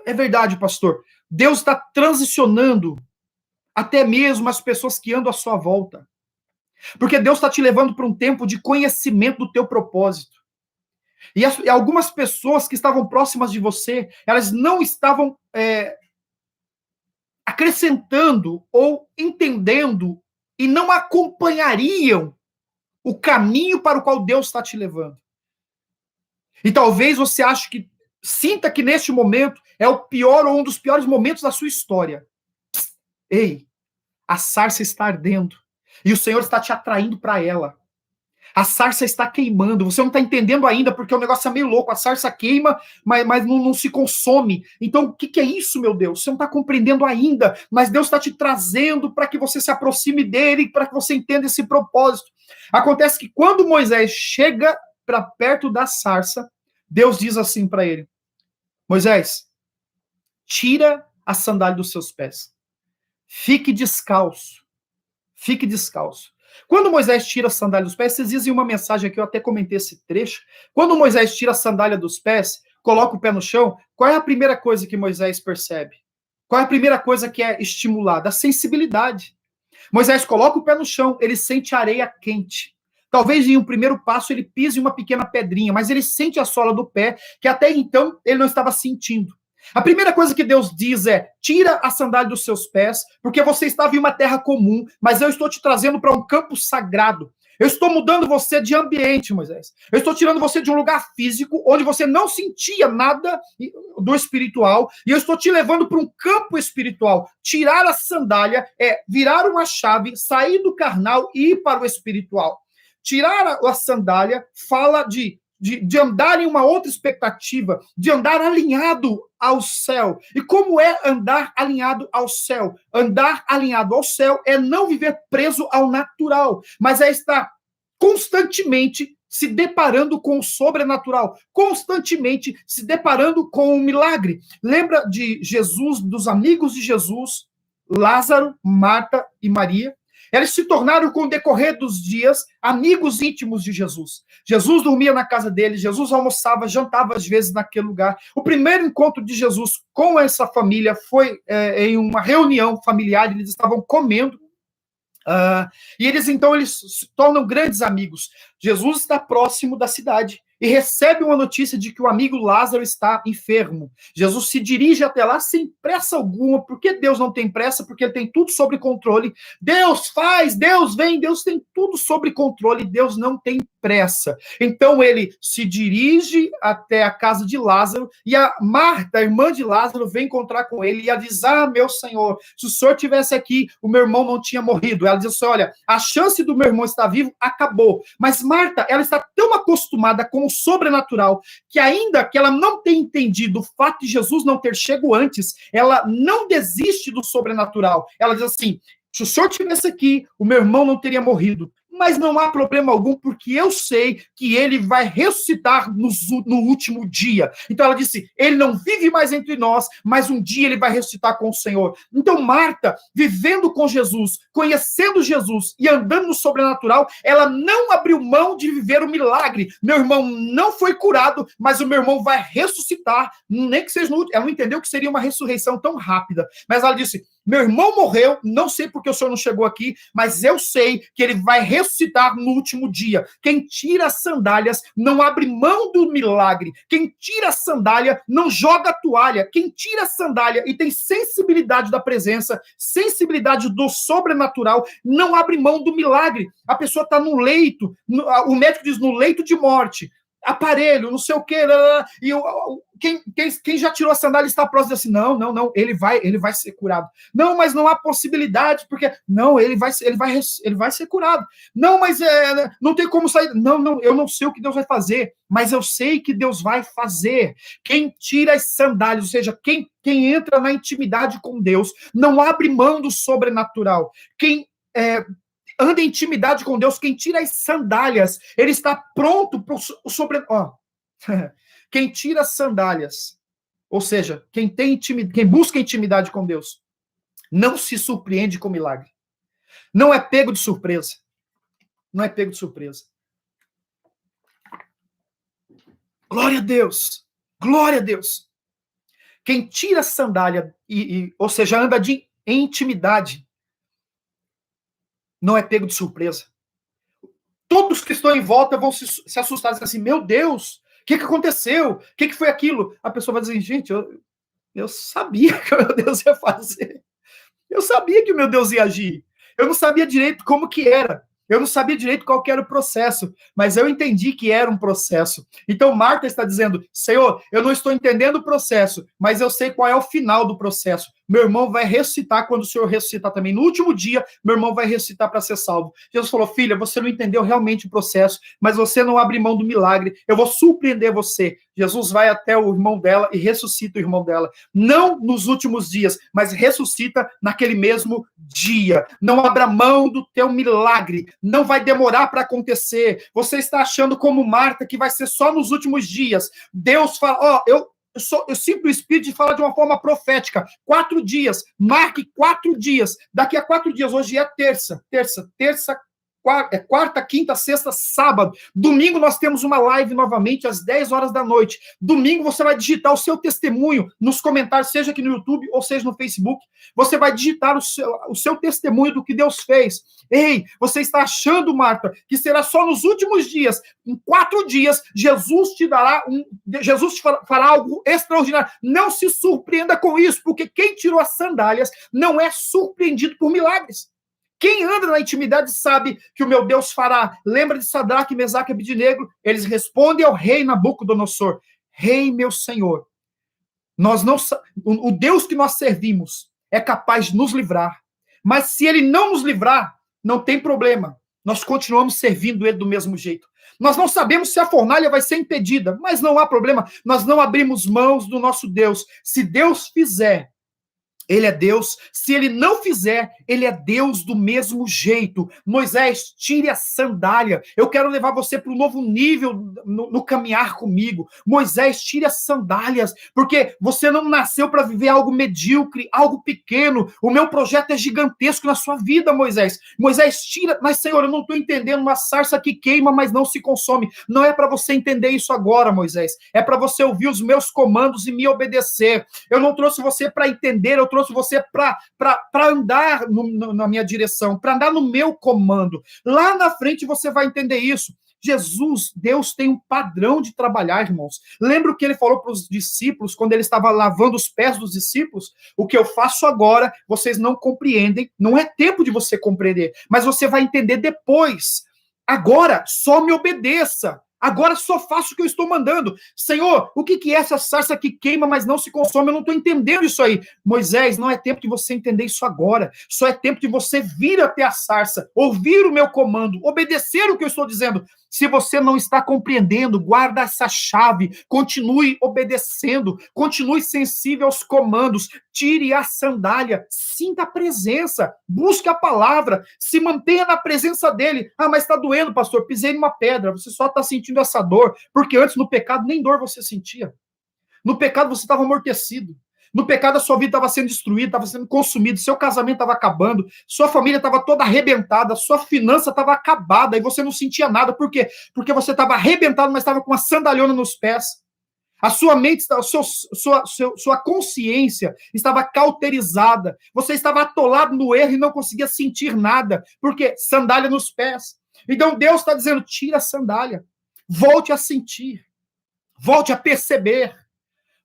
é verdade, pastor. Deus está transicionando até mesmo as pessoas que andam à sua volta. Porque Deus está te levando para um tempo de conhecimento do teu propósito. E algumas pessoas que estavam próximas de você, elas não estavam acrescentando ou entendendo e não acompanhariam o caminho para o qual Deus está te levando. E talvez você sinta que neste momento é o pior ou um dos piores momentos da sua história. Ei, a sarça está ardendo e o Senhor está te atraindo para ela. A sarça está queimando, você não está entendendo ainda, porque o negócio é meio louco, a sarça queima, mas não se consome. Então, o que é isso, meu Deus? Você não está compreendendo ainda, mas Deus está te trazendo para que você se aproxime dele, para que você entenda esse propósito. Acontece que quando Moisés chega para perto da sarça, Deus diz assim para ele, Moisés, tira a sandália dos seus pés, fique descalço, fique descalço. Quando Moisés tira a sandália dos pés, vocês dizem uma mensagem aqui, eu até comentei esse trecho. Quando Moisés tira a sandália dos pés, coloca o pé no chão, qual é a primeira coisa que Moisés percebe? Qual é a primeira coisa que é estimulada? A sensibilidade. Moisés coloca o pé no chão, ele sente a areia quente. Talvez em um primeiro passo ele pise uma pequena pedrinha, mas ele sente a sola do pé, que até então ele não estava sentindo. A primeira coisa que Deus diz é, tira a sandália dos seus pés, porque você estava em uma terra comum, mas eu estou te trazendo para um campo sagrado. Eu estou mudando você de ambiente, Moisés. Eu estou tirando você de um lugar físico, onde você não sentia nada do espiritual, e eu estou te levando para um campo espiritual. Tirar a sandália é virar uma chave, sair do carnal e ir para o espiritual. Tirar a sandália fala de andar em uma outra expectativa, de andar alinhado ao céu. E como é andar alinhado ao céu? Andar alinhado ao céu é não viver preso ao natural, mas é estar constantemente se deparando com o sobrenatural, constantemente se deparando com o milagre. Lembra de Jesus, dos amigos de Jesus, Lázaro, Marta e Maria? Eles se tornaram, com o decorrer dos dias, amigos íntimos de Jesus. Jesus dormia na casa deles, Jesus almoçava, jantava às vezes naquele lugar. O primeiro encontro de Jesus com essa família foi em uma reunião familiar, eles estavam comendo. E eles se tornam grandes amigos. Jesus está próximo da cidade e recebe uma notícia de que o amigo Lázaro está enfermo. Jesus se dirige até lá sem pressa alguma. Por que Deus não tem pressa? Porque ele tem tudo sob controle. Deus faz, Deus vem, Deus tem tudo sob controle, Deus não tem pressa. Então ele se dirige até a casa de Lázaro e a Marta, a irmã de Lázaro, vem encontrar com ele e ela diz, meu Senhor, se o Senhor tivesse aqui, o meu irmão não tinha morrido. Ela diz assim, olha, a chance do meu irmão estar vivo acabou. Mas Marta, ela está tão acostumada com o sobrenatural, que ainda que ela não tenha entendido o fato de Jesus não ter chego antes, ela não desiste do sobrenatural. Ela diz assim, se o Senhor estivesse aqui, o meu irmão não teria morrido. Mas não há problema algum, porque eu sei que ele vai ressuscitar no último dia. Então ela disse, ele não vive mais entre nós, mas um dia ele vai ressuscitar com o Senhor. Então Marta, vivendo com Jesus, conhecendo Jesus e andando no sobrenatural, ela não abriu mão de viver o milagre. Meu irmão não foi curado, mas o meu irmão vai ressuscitar, nem que seja no último. Ela não entendeu que seria uma ressurreição tão rápida, mas ela disse, meu irmão morreu, não sei porque o senhor não chegou aqui, mas eu sei que ele vai ressuscitar no último dia. Quem tira as sandálias não abre mão do milagre. Quem tira a sandália não joga a toalha. Quem tira a sandália e tem sensibilidade da presença, sensibilidade do sobrenatural, não abre mão do milagre. A pessoa está no leito, o médico diz no leito de morte, aparelho, não sei o quê, e quem já tirou a sandália está próximo assim, não, ele vai ser curado. Não, mas não há possibilidade, porque não, ele vai ser curado. Não, mas não tem como sair. Não, eu não sei o que Deus vai fazer, mas eu sei que Deus vai fazer. Quem tira as sandálias, ou seja, quem entra na intimidade com Deus, não abre mão do sobrenatural. Quem anda em intimidade com Deus, quem tira as sandálias, ele está pronto para o quem tira as sandálias, ou seja, quem busca intimidade com Deus, não se surpreende com milagre. Não é pego de surpresa. Não é pego de surpresa. Glória a Deus. Glória a Deus. Quem tira a sandália, ou seja, anda em intimidade, não é pego de surpresa. Todos que estão em volta vão se assustar, dizendo assim, meu Deus, o que aconteceu? O que foi aquilo? A pessoa vai dizer, gente, eu sabia que o meu Deus ia fazer. Eu sabia que o meu Deus ia agir. Eu não sabia direito como que era. Eu não sabia direito qual que era o processo, mas eu entendi que era um processo. Então Marta está dizendo, Senhor, eu não estou entendendo o processo, mas eu sei qual é o final do processo. Meu irmão vai ressuscitar quando o Senhor ressuscitar também. No último dia, meu irmão vai ressuscitar para ser salvo. Jesus falou, filha, você não entendeu realmente o processo, mas você não abre mão do milagre. Eu vou surpreender você. Jesus vai até o irmão dela e ressuscita o irmão dela. Não nos últimos dias, mas ressuscita naquele mesmo dia. Não abra mão do teu milagre. Não vai demorar para acontecer. Você está achando como Marta que vai ser só nos últimos dias. Deus fala, eu sinto o Espírito de falar de uma forma profética. 4 dias, marque 4 dias. Daqui a 4 dias, hoje é terça, quarta, quinta, sexta, sábado. Domingo nós temos uma live novamente às 10 horas da noite. Domingo você vai digitar o seu testemunho nos comentários, seja aqui no YouTube ou seja no Facebook. Você vai digitar o seu testemunho do que Deus fez. Ei, você está achando, Marta, que será só nos últimos dias? Em 4 dias, Jesus te fará algo extraordinário. Não se surpreenda com isso, porque quem tirou as sandálias não é surpreendido por milagres. Quem anda na intimidade sabe que o meu Deus fará. Lembra de Sadraque, Mesaque e Abednego? Eles respondem ao rei Nabucodonosor, rei meu senhor, o Deus que nós servimos é capaz de nos livrar, mas se ele não nos livrar, não tem problema, nós continuamos servindo ele do mesmo jeito. Nós não sabemos se a fornalha vai ser impedida, mas não há problema, nós não abrimos mãos do nosso Deus. Se Deus fizer, ele é Deus. Se ele não fizer, ele é Deus do mesmo jeito. Moisés, tire a sandália. Eu quero levar você para um novo nível no caminhar comigo. Moisés, tire as sandálias, porque você não nasceu para viver algo medíocre, algo pequeno. O meu projeto é gigantesco na sua vida, Moisés. Moisés, tira. Mas, Senhor, eu não estou entendendo. Uma sarça que queima, mas não se consome. Não é para você entender isso agora, Moisés. É para você ouvir os meus comandos e me obedecer. Eu não trouxe você para entender, eu trouxe você para andar na minha direção, para andar no meu comando. Lá na frente você vai entender isso. Jesus, Deus tem um padrão de trabalhar, irmãos. Lembra o que ele falou para os discípulos, quando ele estava lavando os pés dos discípulos? O que eu faço agora, vocês não compreendem, não é tempo de você compreender, mas você vai entender depois. Agora, só me obedeça. Agora só faço o que eu estou mandando. Senhor, o que é essa sarça que queima, mas não se consome? Eu não estou entendendo isso aí. Moisés, não é tempo de você entender isso agora. Só é tempo de você vir até a sarça, ouvir o meu comando, obedecer o que eu estou dizendo. Se você não está compreendendo, guarda essa chave, continue obedecendo, continue sensível aos comandos, tire a sandália, sinta a presença, busque a palavra, se mantenha na presença dele. Ah, mas está doendo, pastor, pisei numa pedra, você só está sentindo essa dor, porque antes no pecado nem dor você sentia. No pecado você estava amortecido. No pecado a sua vida estava sendo destruída, estava sendo consumida, seu casamento estava acabando, sua família estava toda arrebentada, sua finança estava acabada e você não sentia nada. Por quê? Porque você estava arrebentado, mas estava com uma sandaliona nos pés. A sua mente, sua consciência estava cauterizada. Você estava atolado no erro e não conseguia sentir nada. Por quê? Sandália nos pés. Então Deus está dizendo, tira a sandália. Volte a sentir. Volte a perceber.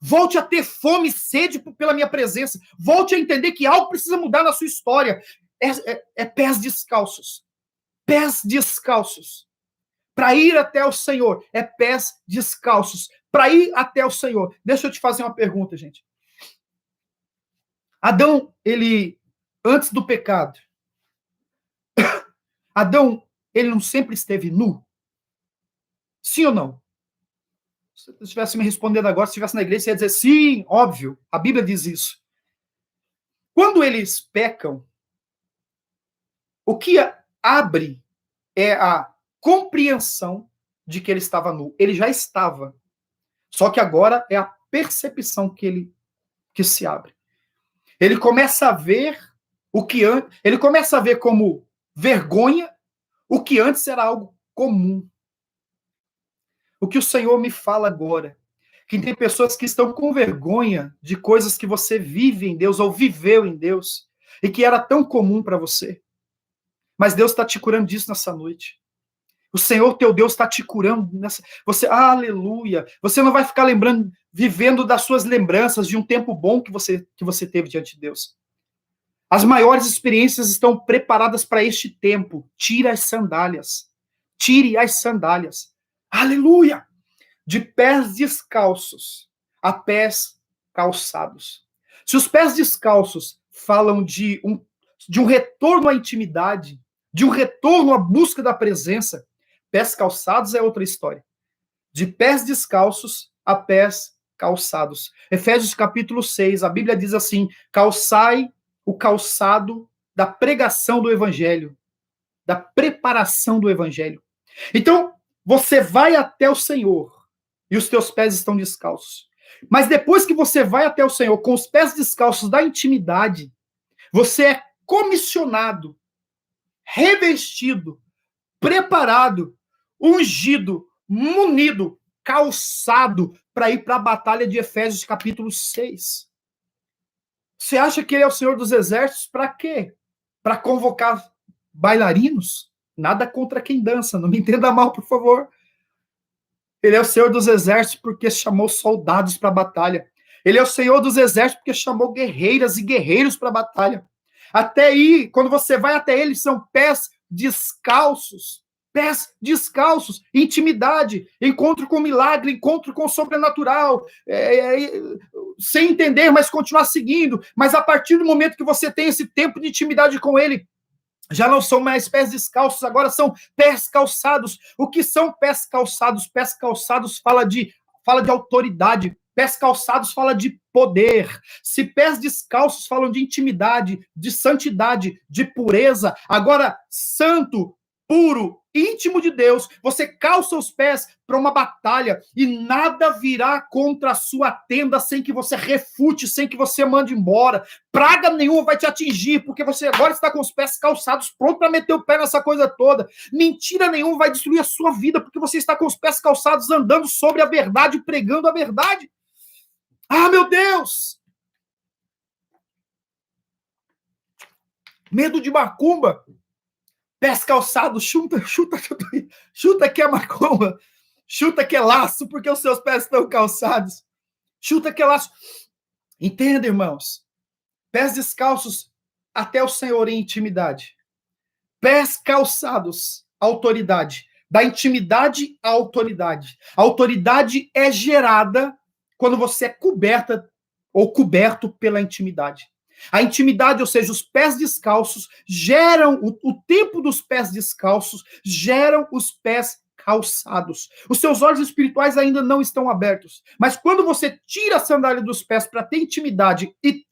Volte a ter fome e sede pela minha presença. Volte a entender que algo precisa mudar na sua história. É pés descalços. Pés descalços. Para ir até o Senhor, é pés descalços. Para ir até o Senhor. Deixa eu te fazer uma pergunta, gente. Adão, antes do pecado, Adão, ele não sempre esteve nu? Sim ou não? Se você estivesse me respondendo agora, se estivesse na igreja, você ia dizer sim, óbvio. A Bíblia diz isso. Quando eles pecam, O que abre é a compreensão de que ele estava nu. Ele já estava. Só que agora é a percepção que se abre. Ele começa a ver ele começa a ver como vergonha o que antes era algo comum. O que o Senhor me fala agora, que tem pessoas que estão com vergonha de coisas que você vive em Deus ou viveu em Deus e que era tão comum para você. Mas Deus está te curando disso nessa noite. O Senhor teu Deus está te curando nessa. Aleluia. Você não vai ficar lembrando, vivendo das suas lembranças de um tempo bom que você teve diante de Deus. As maiores experiências estão preparadas para este tempo. Tira as sandálias. Tire as sandálias. Aleluia! De pés descalços a pés calçados. Se os pés descalços falam de um retorno à intimidade, de um retorno à busca da presença, pés calçados é outra história. De pés descalços a pés calçados. Efésios capítulo 6, a Bíblia diz assim: calçai o calçado da pregação do evangelho, da preparação do evangelho. Então, você vai até o Senhor e os teus pés estão descalços. Mas depois que você vai até o Senhor com os pés descalços da intimidade, você é comissionado, revestido, preparado, ungido, munido, calçado para ir para a batalha de Efésios capítulo 6. Você acha que ele é o Senhor dos Exércitos para quê? Para convocar bailarinos? Nada contra quem dança, não me entenda mal, por favor. Ele é o Senhor dos Exércitos porque chamou soldados para a batalha. Ele é o Senhor dos Exércitos porque chamou guerreiras e guerreiros para a batalha. Até aí, quando você vai até ele, são pés descalços. Pés descalços, intimidade, encontro com milagre, encontro com o sobrenatural, sem entender, mas continuar seguindo. Mas a partir do momento que você tem esse tempo de intimidade com ele, já não são mais pés descalços, agora são pés calçados. O que são pés calçados? Pés calçados fala de autoridade. Pés calçados fala de poder. Se pés descalços falam de intimidade, de santidade, de pureza, agora santo, puro, íntimo de Deus, você calça os pés para uma batalha e nada virá contra a sua tenda sem que você refute, sem que você mande embora. Praga nenhuma vai te atingir, porque você agora está com os pés calçados, pronto para meter o pé nessa coisa toda. Mentira nenhuma vai destruir a sua vida, porque você está com os pés calçados, andando sobre a verdade, pregando a verdade. Ah, meu Deus! Medo de macumba. Pés calçados, chuta que é macumba, chuta que é laço, porque os seus pés estão calçados, chuta que é laço. Entenda, irmãos? Pés descalços até o Senhor em intimidade. Pés calçados, autoridade. Da intimidade à autoridade. A autoridade é gerada quando você é coberta ou coberto pela intimidade. A intimidade, ou seja, os pés descalços, geram, o tempo dos pés descalços, geram os pés calçados. Os seus olhos espirituais ainda não estão abertos. Mas quando você tira a sandália dos pés para ter intimidade e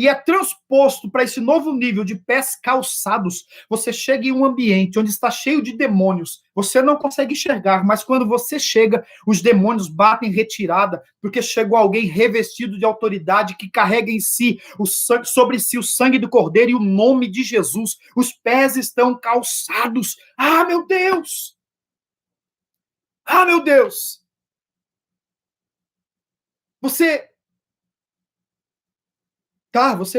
é transposto para esse novo nível de pés calçados, você chega em um ambiente onde está cheio de demônios. Você não consegue enxergar, mas quando você chega, os demônios batem retirada, porque chegou alguém revestido de autoridade que carrega em si sobre si o sangue do Cordeiro e o nome de Jesus. Os pés estão calçados. Ah, meu Deus! Ah, meu Deus! Você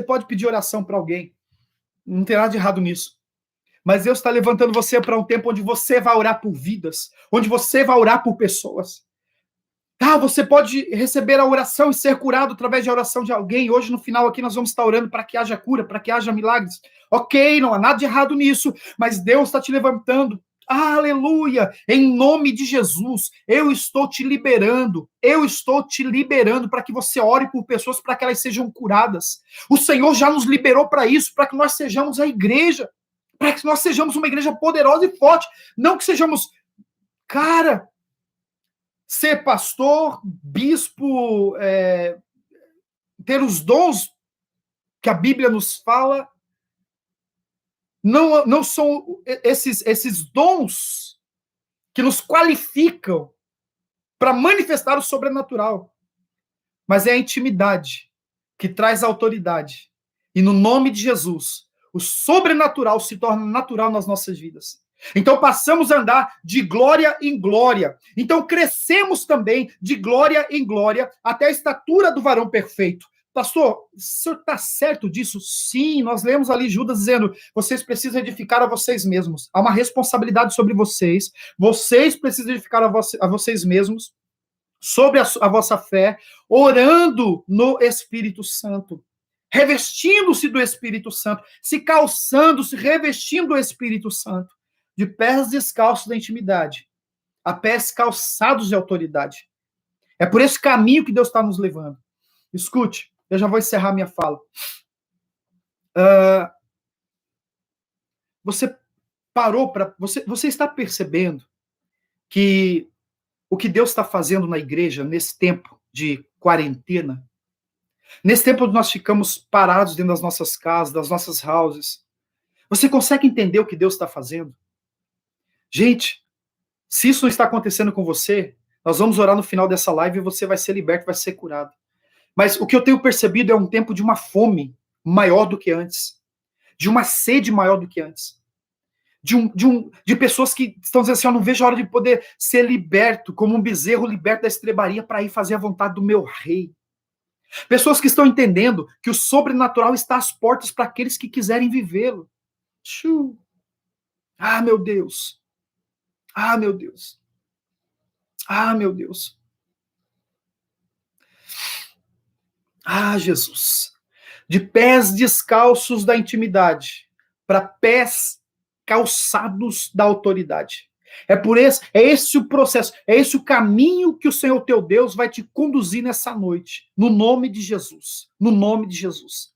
pode pedir oração para alguém. Não tem nada de errado nisso. Mas Deus está levantando você para um tempo onde você vai orar por vidas, onde você vai orar por pessoas. Você pode receber a oração e ser curado através da oração de alguém. Hoje, no final, aqui, nós vamos estar orando para que haja cura, para que haja milagres. Ok, não há nada de errado nisso, mas Deus está te levantando. Aleluia! Em nome de Jesus, eu estou te liberando para que você ore por pessoas, para que elas sejam curadas. O Senhor já nos liberou para isso, para que nós sejamos a igreja, para que nós sejamos uma igreja poderosa e forte, não que sejamos, ser pastor, bispo, ter os dons que a Bíblia nos fala, não são esses dons que nos qualificam para manifestar o sobrenatural, mas é a intimidade que traz autoridade. E no nome de Jesus, o sobrenatural se torna natural nas nossas vidas. Então passamos a andar de glória em glória. Então crescemos também de glória em glória até a estatura do varão perfeito. Pastor, o senhor está certo disso? Sim, nós lemos ali Judas dizendo, vocês precisam edificar a vocês mesmos. Há uma responsabilidade sobre vocês. Vocês precisam edificar a vocês mesmos sobre a vossa fé, orando no Espírito Santo, revestindo-se do Espírito Santo, se calçando, se revestindo do Espírito Santo, de pés descalços da intimidade, a pés calçados de autoridade. É por esse caminho que Deus está nos levando. Escute, eu já vou encerrar minha fala. Você parou para... Você está percebendo que o que Deus está fazendo na igreja nesse tempo de quarentena, nesse tempo onde nós ficamos parados dentro das nossas casas, das nossas houses, você consegue entender o que Deus está fazendo? Gente, se isso não está acontecendo com você, nós vamos orar no final dessa live e você vai ser liberto, vai ser curado. Mas o que eu tenho percebido é um tempo de uma fome maior do que antes, de uma sede maior do que antes. De pessoas que estão dizendo assim, eu não vejo a hora de poder ser liberto, como um bezerro liberto da estrebaria para ir fazer a vontade do meu rei. Pessoas que estão entendendo que o sobrenatural está às portas para aqueles que quiserem vivê-lo. Ah, meu Deus. Ah, meu Deus. Ah, meu Deus. Ah, Jesus. De pés descalços da intimidade para pés calçados da autoridade. É esse o processo, é esse o caminho que o Senhor teu Deus vai te conduzir nessa noite, no nome de Jesus, no nome de Jesus.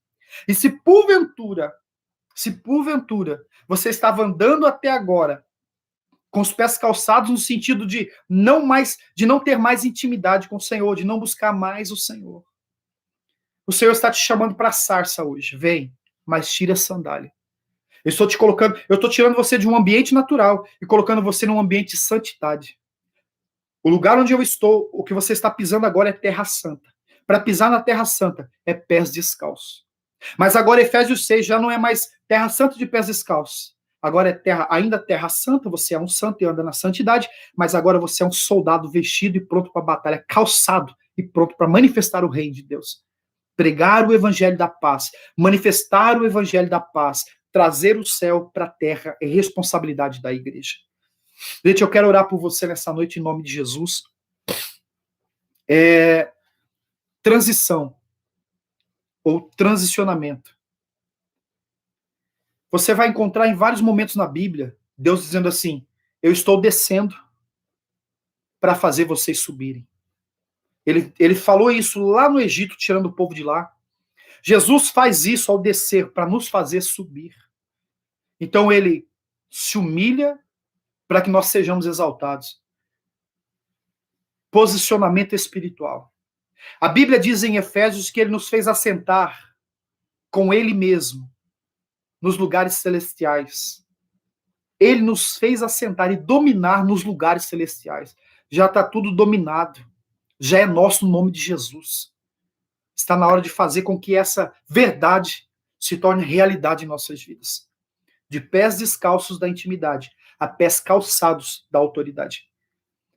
E se porventura, você estava andando até agora com os pés calçados no sentido de não ter mais intimidade com o Senhor, de não buscar mais o Senhor. O Senhor está te chamando para a sarça hoje. Vem, mas tira a sandália. Eu estou tirando você de um ambiente natural e colocando você num ambiente de santidade. O lugar onde eu estou, o que você está pisando agora é terra santa. Para pisar na terra santa é pés descalços. Mas agora Efésios 6 já não é mais terra santa de pés descalços. Agora é ainda terra santa, você é um santo e anda na santidade, mas agora você é um soldado vestido e pronto para a batalha, calçado e pronto para manifestar o reino de Deus. Pregar o evangelho da paz, manifestar o evangelho da paz, trazer o céu para a terra é responsabilidade da igreja. Gente, eu quero orar por você nessa noite em nome de Jesus. Transição ou transicionamento. Você vai encontrar em vários momentos na Bíblia Deus dizendo assim, eu estou descendo para fazer vocês subirem. Ele falou isso lá no Egito, tirando o povo de lá. Jesus faz isso ao descer para nos fazer subir. Então ele se humilha para que nós sejamos exaltados. Posicionamento espiritual. A Bíblia diz em Efésios que ele nos fez assentar com ele mesmo nos lugares celestiais. Ele nos fez assentar e dominar nos lugares celestiais. Já está tudo dominado. Já é nosso no nome de Jesus. Está na hora de fazer com que essa verdade se torne realidade em nossas vidas. De pés descalços da intimidade a pés calçados da autoridade.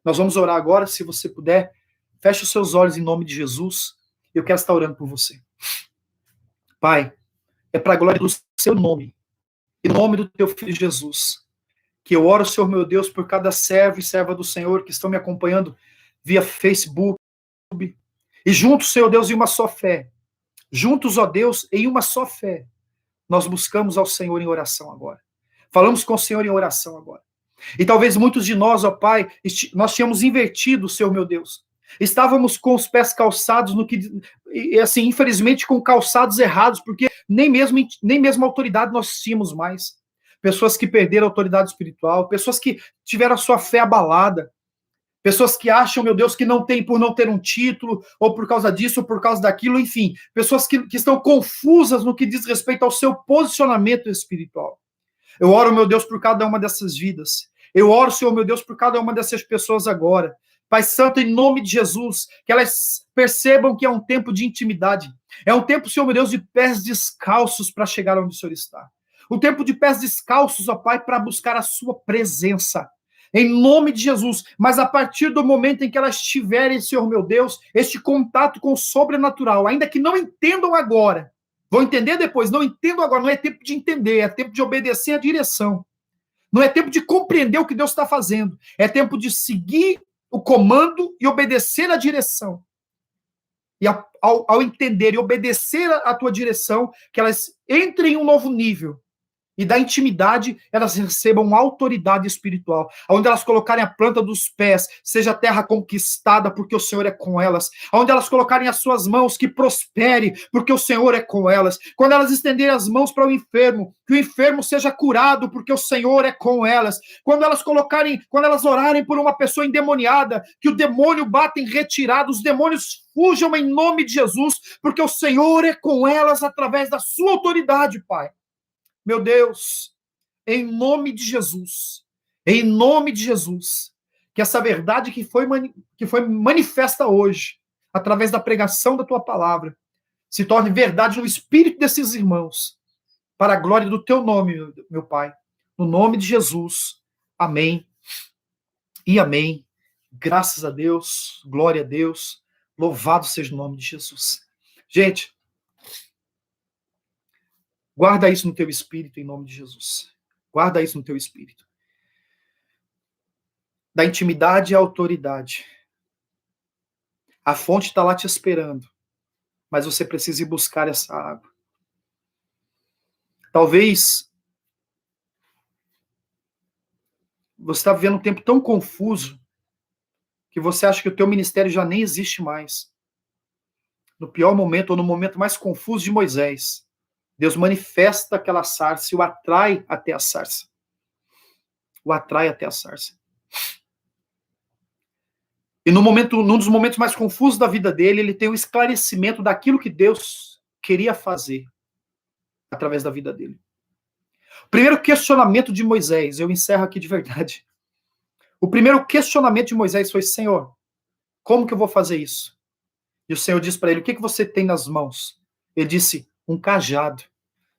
Nós vamos orar agora, se você puder, feche os seus olhos em nome de Jesus. Eu quero estar orando por você. Pai, é para a glória do seu nome, em nome do teu filho Jesus, que eu oro, Senhor meu Deus, por cada servo e serva do Senhor que estão me acompanhando via Facebook, e juntos, Senhor Deus, em uma só fé, juntos, ó Deus, em uma só fé, nós buscamos ao Senhor em oração agora. Falamos com o Senhor em oração agora. E talvez muitos de nós, ó Pai, nós tínhamos invertido, Senhor meu Deus. Estávamos com os pés calçados no que, assim, infelizmente com calçados errados, porque nem mesmo autoridade nós tínhamos mais. Pessoas que perderam a autoridade espiritual, pessoas que tiveram a sua fé abalada, pessoas que acham, meu Deus, que não tem por não ter um título, ou por causa disso, ou por causa daquilo, enfim, pessoas que estão confusas no que diz respeito ao seu posicionamento espiritual. Eu oro, meu Deus, por cada uma dessas vidas. Eu oro, Senhor, meu Deus, por cada uma dessas pessoas agora. Pai Santo, em nome de Jesus, que elas percebam que é um tempo de intimidade. É um tempo, Senhor, meu Deus, de pés descalços para chegar onde o Senhor está. Um tempo de pés descalços, ó Pai, para buscar a sua presença. Em nome de Jesus. Mas a partir do momento em que elas tiverem, Senhor, meu Deus, este contato com o sobrenatural, ainda que não entendam agora, vão entender depois, não entendam agora, não é tempo de entender, é tempo de obedecer a direção. Não é tempo de compreender o que Deus está fazendo. É tempo de seguir o comando e obedecer a direção. E ao entender e obedecer a tua direção, que elas entrem em um novo nível. E da intimidade, elas recebam autoridade espiritual. Onde elas colocarem a planta dos pés, seja a terra conquistada, porque o Senhor é com elas. Onde elas colocarem as suas mãos, que prospere, porque o Senhor é com elas. Quando elas estenderem as mãos para o enfermo, que o enfermo seja curado, porque o Senhor é com elas. Quando elas orarem por uma pessoa endemoniada, que o demônio bata em retirada, os demônios fujam em nome de Jesus, porque o Senhor é com elas através da sua autoridade, Pai. Meu Deus, em nome de Jesus, que essa verdade que foi manifesta hoje, através da pregação da tua palavra, se torne verdade no espírito desses irmãos, para a glória do teu nome, meu Pai. No nome de Jesus, amém e amém. Graças a Deus, glória a Deus, louvado seja o nome de Jesus. Gente, guarda isso no teu espírito, em nome de Jesus. Guarda isso no teu espírito. Da intimidade à autoridade. A fonte está lá te esperando, mas você precisa ir buscar essa água. Talvez você está vivendo um tempo tão confuso que você acha que o teu ministério já nem existe mais. No pior momento, ou no momento mais confuso de Moisés, Deus manifesta aquela sarça e o atrai até a sarça. O atrai até a sarça. E num dos momentos mais confusos da vida dele, ele tem o esclarecimento daquilo que Deus queria fazer através da vida dele. O primeiro questionamento de Moisés, eu encerro aqui de verdade. O primeiro questionamento de Moisés foi: Senhor, como que eu vou fazer isso? E o Senhor disse para ele: o que você tem nas mãos? Ele disse: um cajado.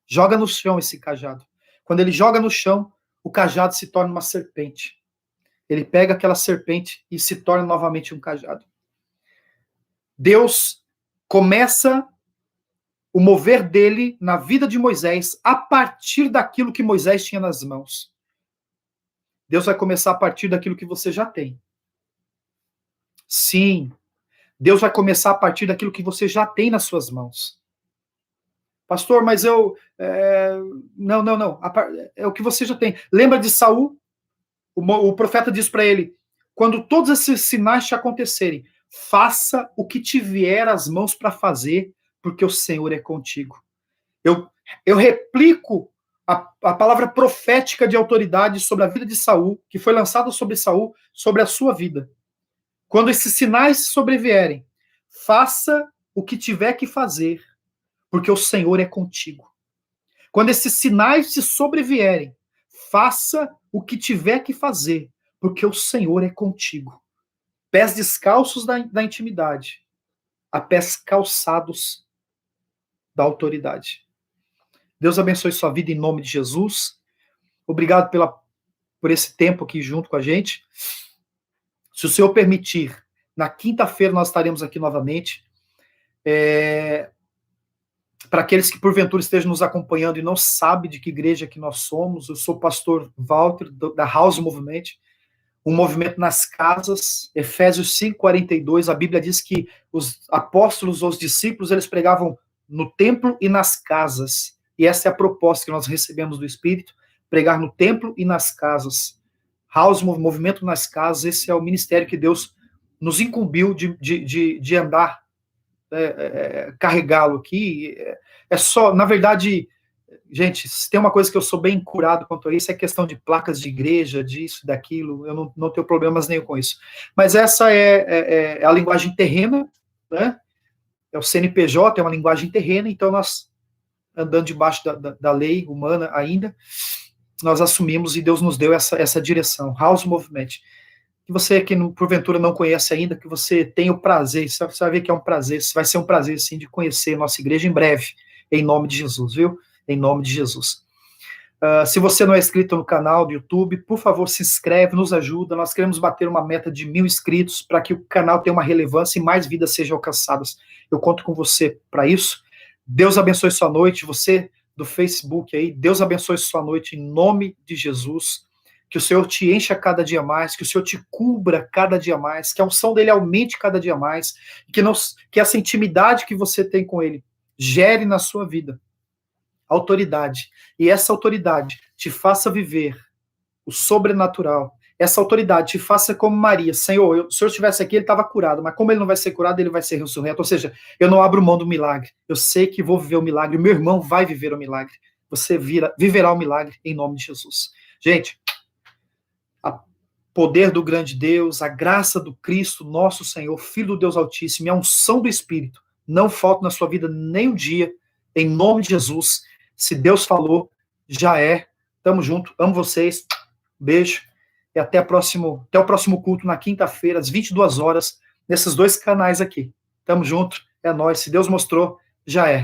Joga no chão esse cajado. Quando ele joga no chão, o cajado se torna uma serpente. Ele pega aquela serpente e se torna novamente um cajado. Deus começa o mover dele na vida de Moisés a partir daquilo que Moisés tinha nas mãos. Deus vai começar a partir daquilo que você já tem. Sim, Deus vai começar a partir daquilo que você já tem nas suas mãos. Pastor, mas eu... Não. É o que você já tem. Lembra de Saul? O profeta diz para ele: quando todos esses sinais te acontecerem, faça o que te vier às mãos para fazer, porque o Senhor é contigo. Eu replico a palavra profética de autoridade sobre a vida de Saul, que foi lançada sobre Saul, sobre a sua vida. Quando esses sinais sobrevierem, faça o que tiver que fazer, porque o Senhor é contigo. Quando esses sinais te sobrevierem, faça o que tiver que fazer, porque o Senhor é contigo. Pés descalços da intimidade, a pés calçados da autoridade. Deus abençoe sua vida em nome de Jesus. Obrigado por esse tempo aqui junto com a gente. Se o Senhor permitir, na quinta-feira nós estaremos aqui novamente. Para aqueles que porventura estejam nos acompanhando e não sabem de que igreja que nós somos, eu sou o pastor Walter, da House Movement, um movimento nas casas. Efésios 5:42, a Bíblia diz que os apóstolos ou os discípulos, eles pregavam no templo e nas casas. E essa é a proposta que nós recebemos do Espírito: pregar no templo e nas casas. House Movimento nas casas, esse é o ministério que Deus nos incumbiu de andar, carregá-lo aqui. É só, na verdade, gente, se tem uma coisa que eu sou bem curado quanto a isso, é questão de placas de igreja, disso, daquilo, eu não tenho problemas nenhum com isso. Mas essa é a linguagem terrena, né? É o CNPJ, é uma linguagem terrena, então nós andando debaixo da lei humana ainda, nós assumimos e Deus nos deu essa direção, House Movement. Que você que porventura não conhece ainda, que você tenha o prazer, você vai ver que é um prazer, vai ser um prazer sim de conhecer nossa igreja em breve, em nome de Jesus, viu? Em nome de Jesus. Se você não é inscrito no canal do YouTube, por favor, se inscreve, nos ajuda. Nós queremos bater uma meta de 1.000 inscritos para que o canal tenha uma relevância e mais vidas sejam alcançadas. Eu conto com você para isso. Deus abençoe sua noite. Você do Facebook aí, Deus abençoe sua noite em nome de Jesus. Que o Senhor te encha cada dia mais, que o Senhor te cubra cada dia mais, que a unção dele aumente cada dia mais, que essa intimidade que você tem com ele gere na sua vida autoridade, e essa autoridade te faça viver o sobrenatural, essa autoridade te faça como Maria, Senhor, se o Senhor estivesse aqui, ele estava curado, mas como ele não vai ser curado, ele vai ser ressurreto, ou seja, eu não abro mão do milagre, eu sei que vou viver o milagre, meu irmão vai viver o milagre, você viverá o milagre em nome de Jesus. Gente, o poder do grande Deus, a graça do Cristo, nosso Senhor, Filho do Deus Altíssimo, e a unção do Espírito, não falta na sua vida nem um dia, em nome de Jesus. Se Deus falou, já é. Tamo junto, amo vocês, beijo, e até o próximo culto na quinta-feira, às 22 horas, nesses 2 canais aqui. Tamo junto, é nóis, se Deus mostrou, já é.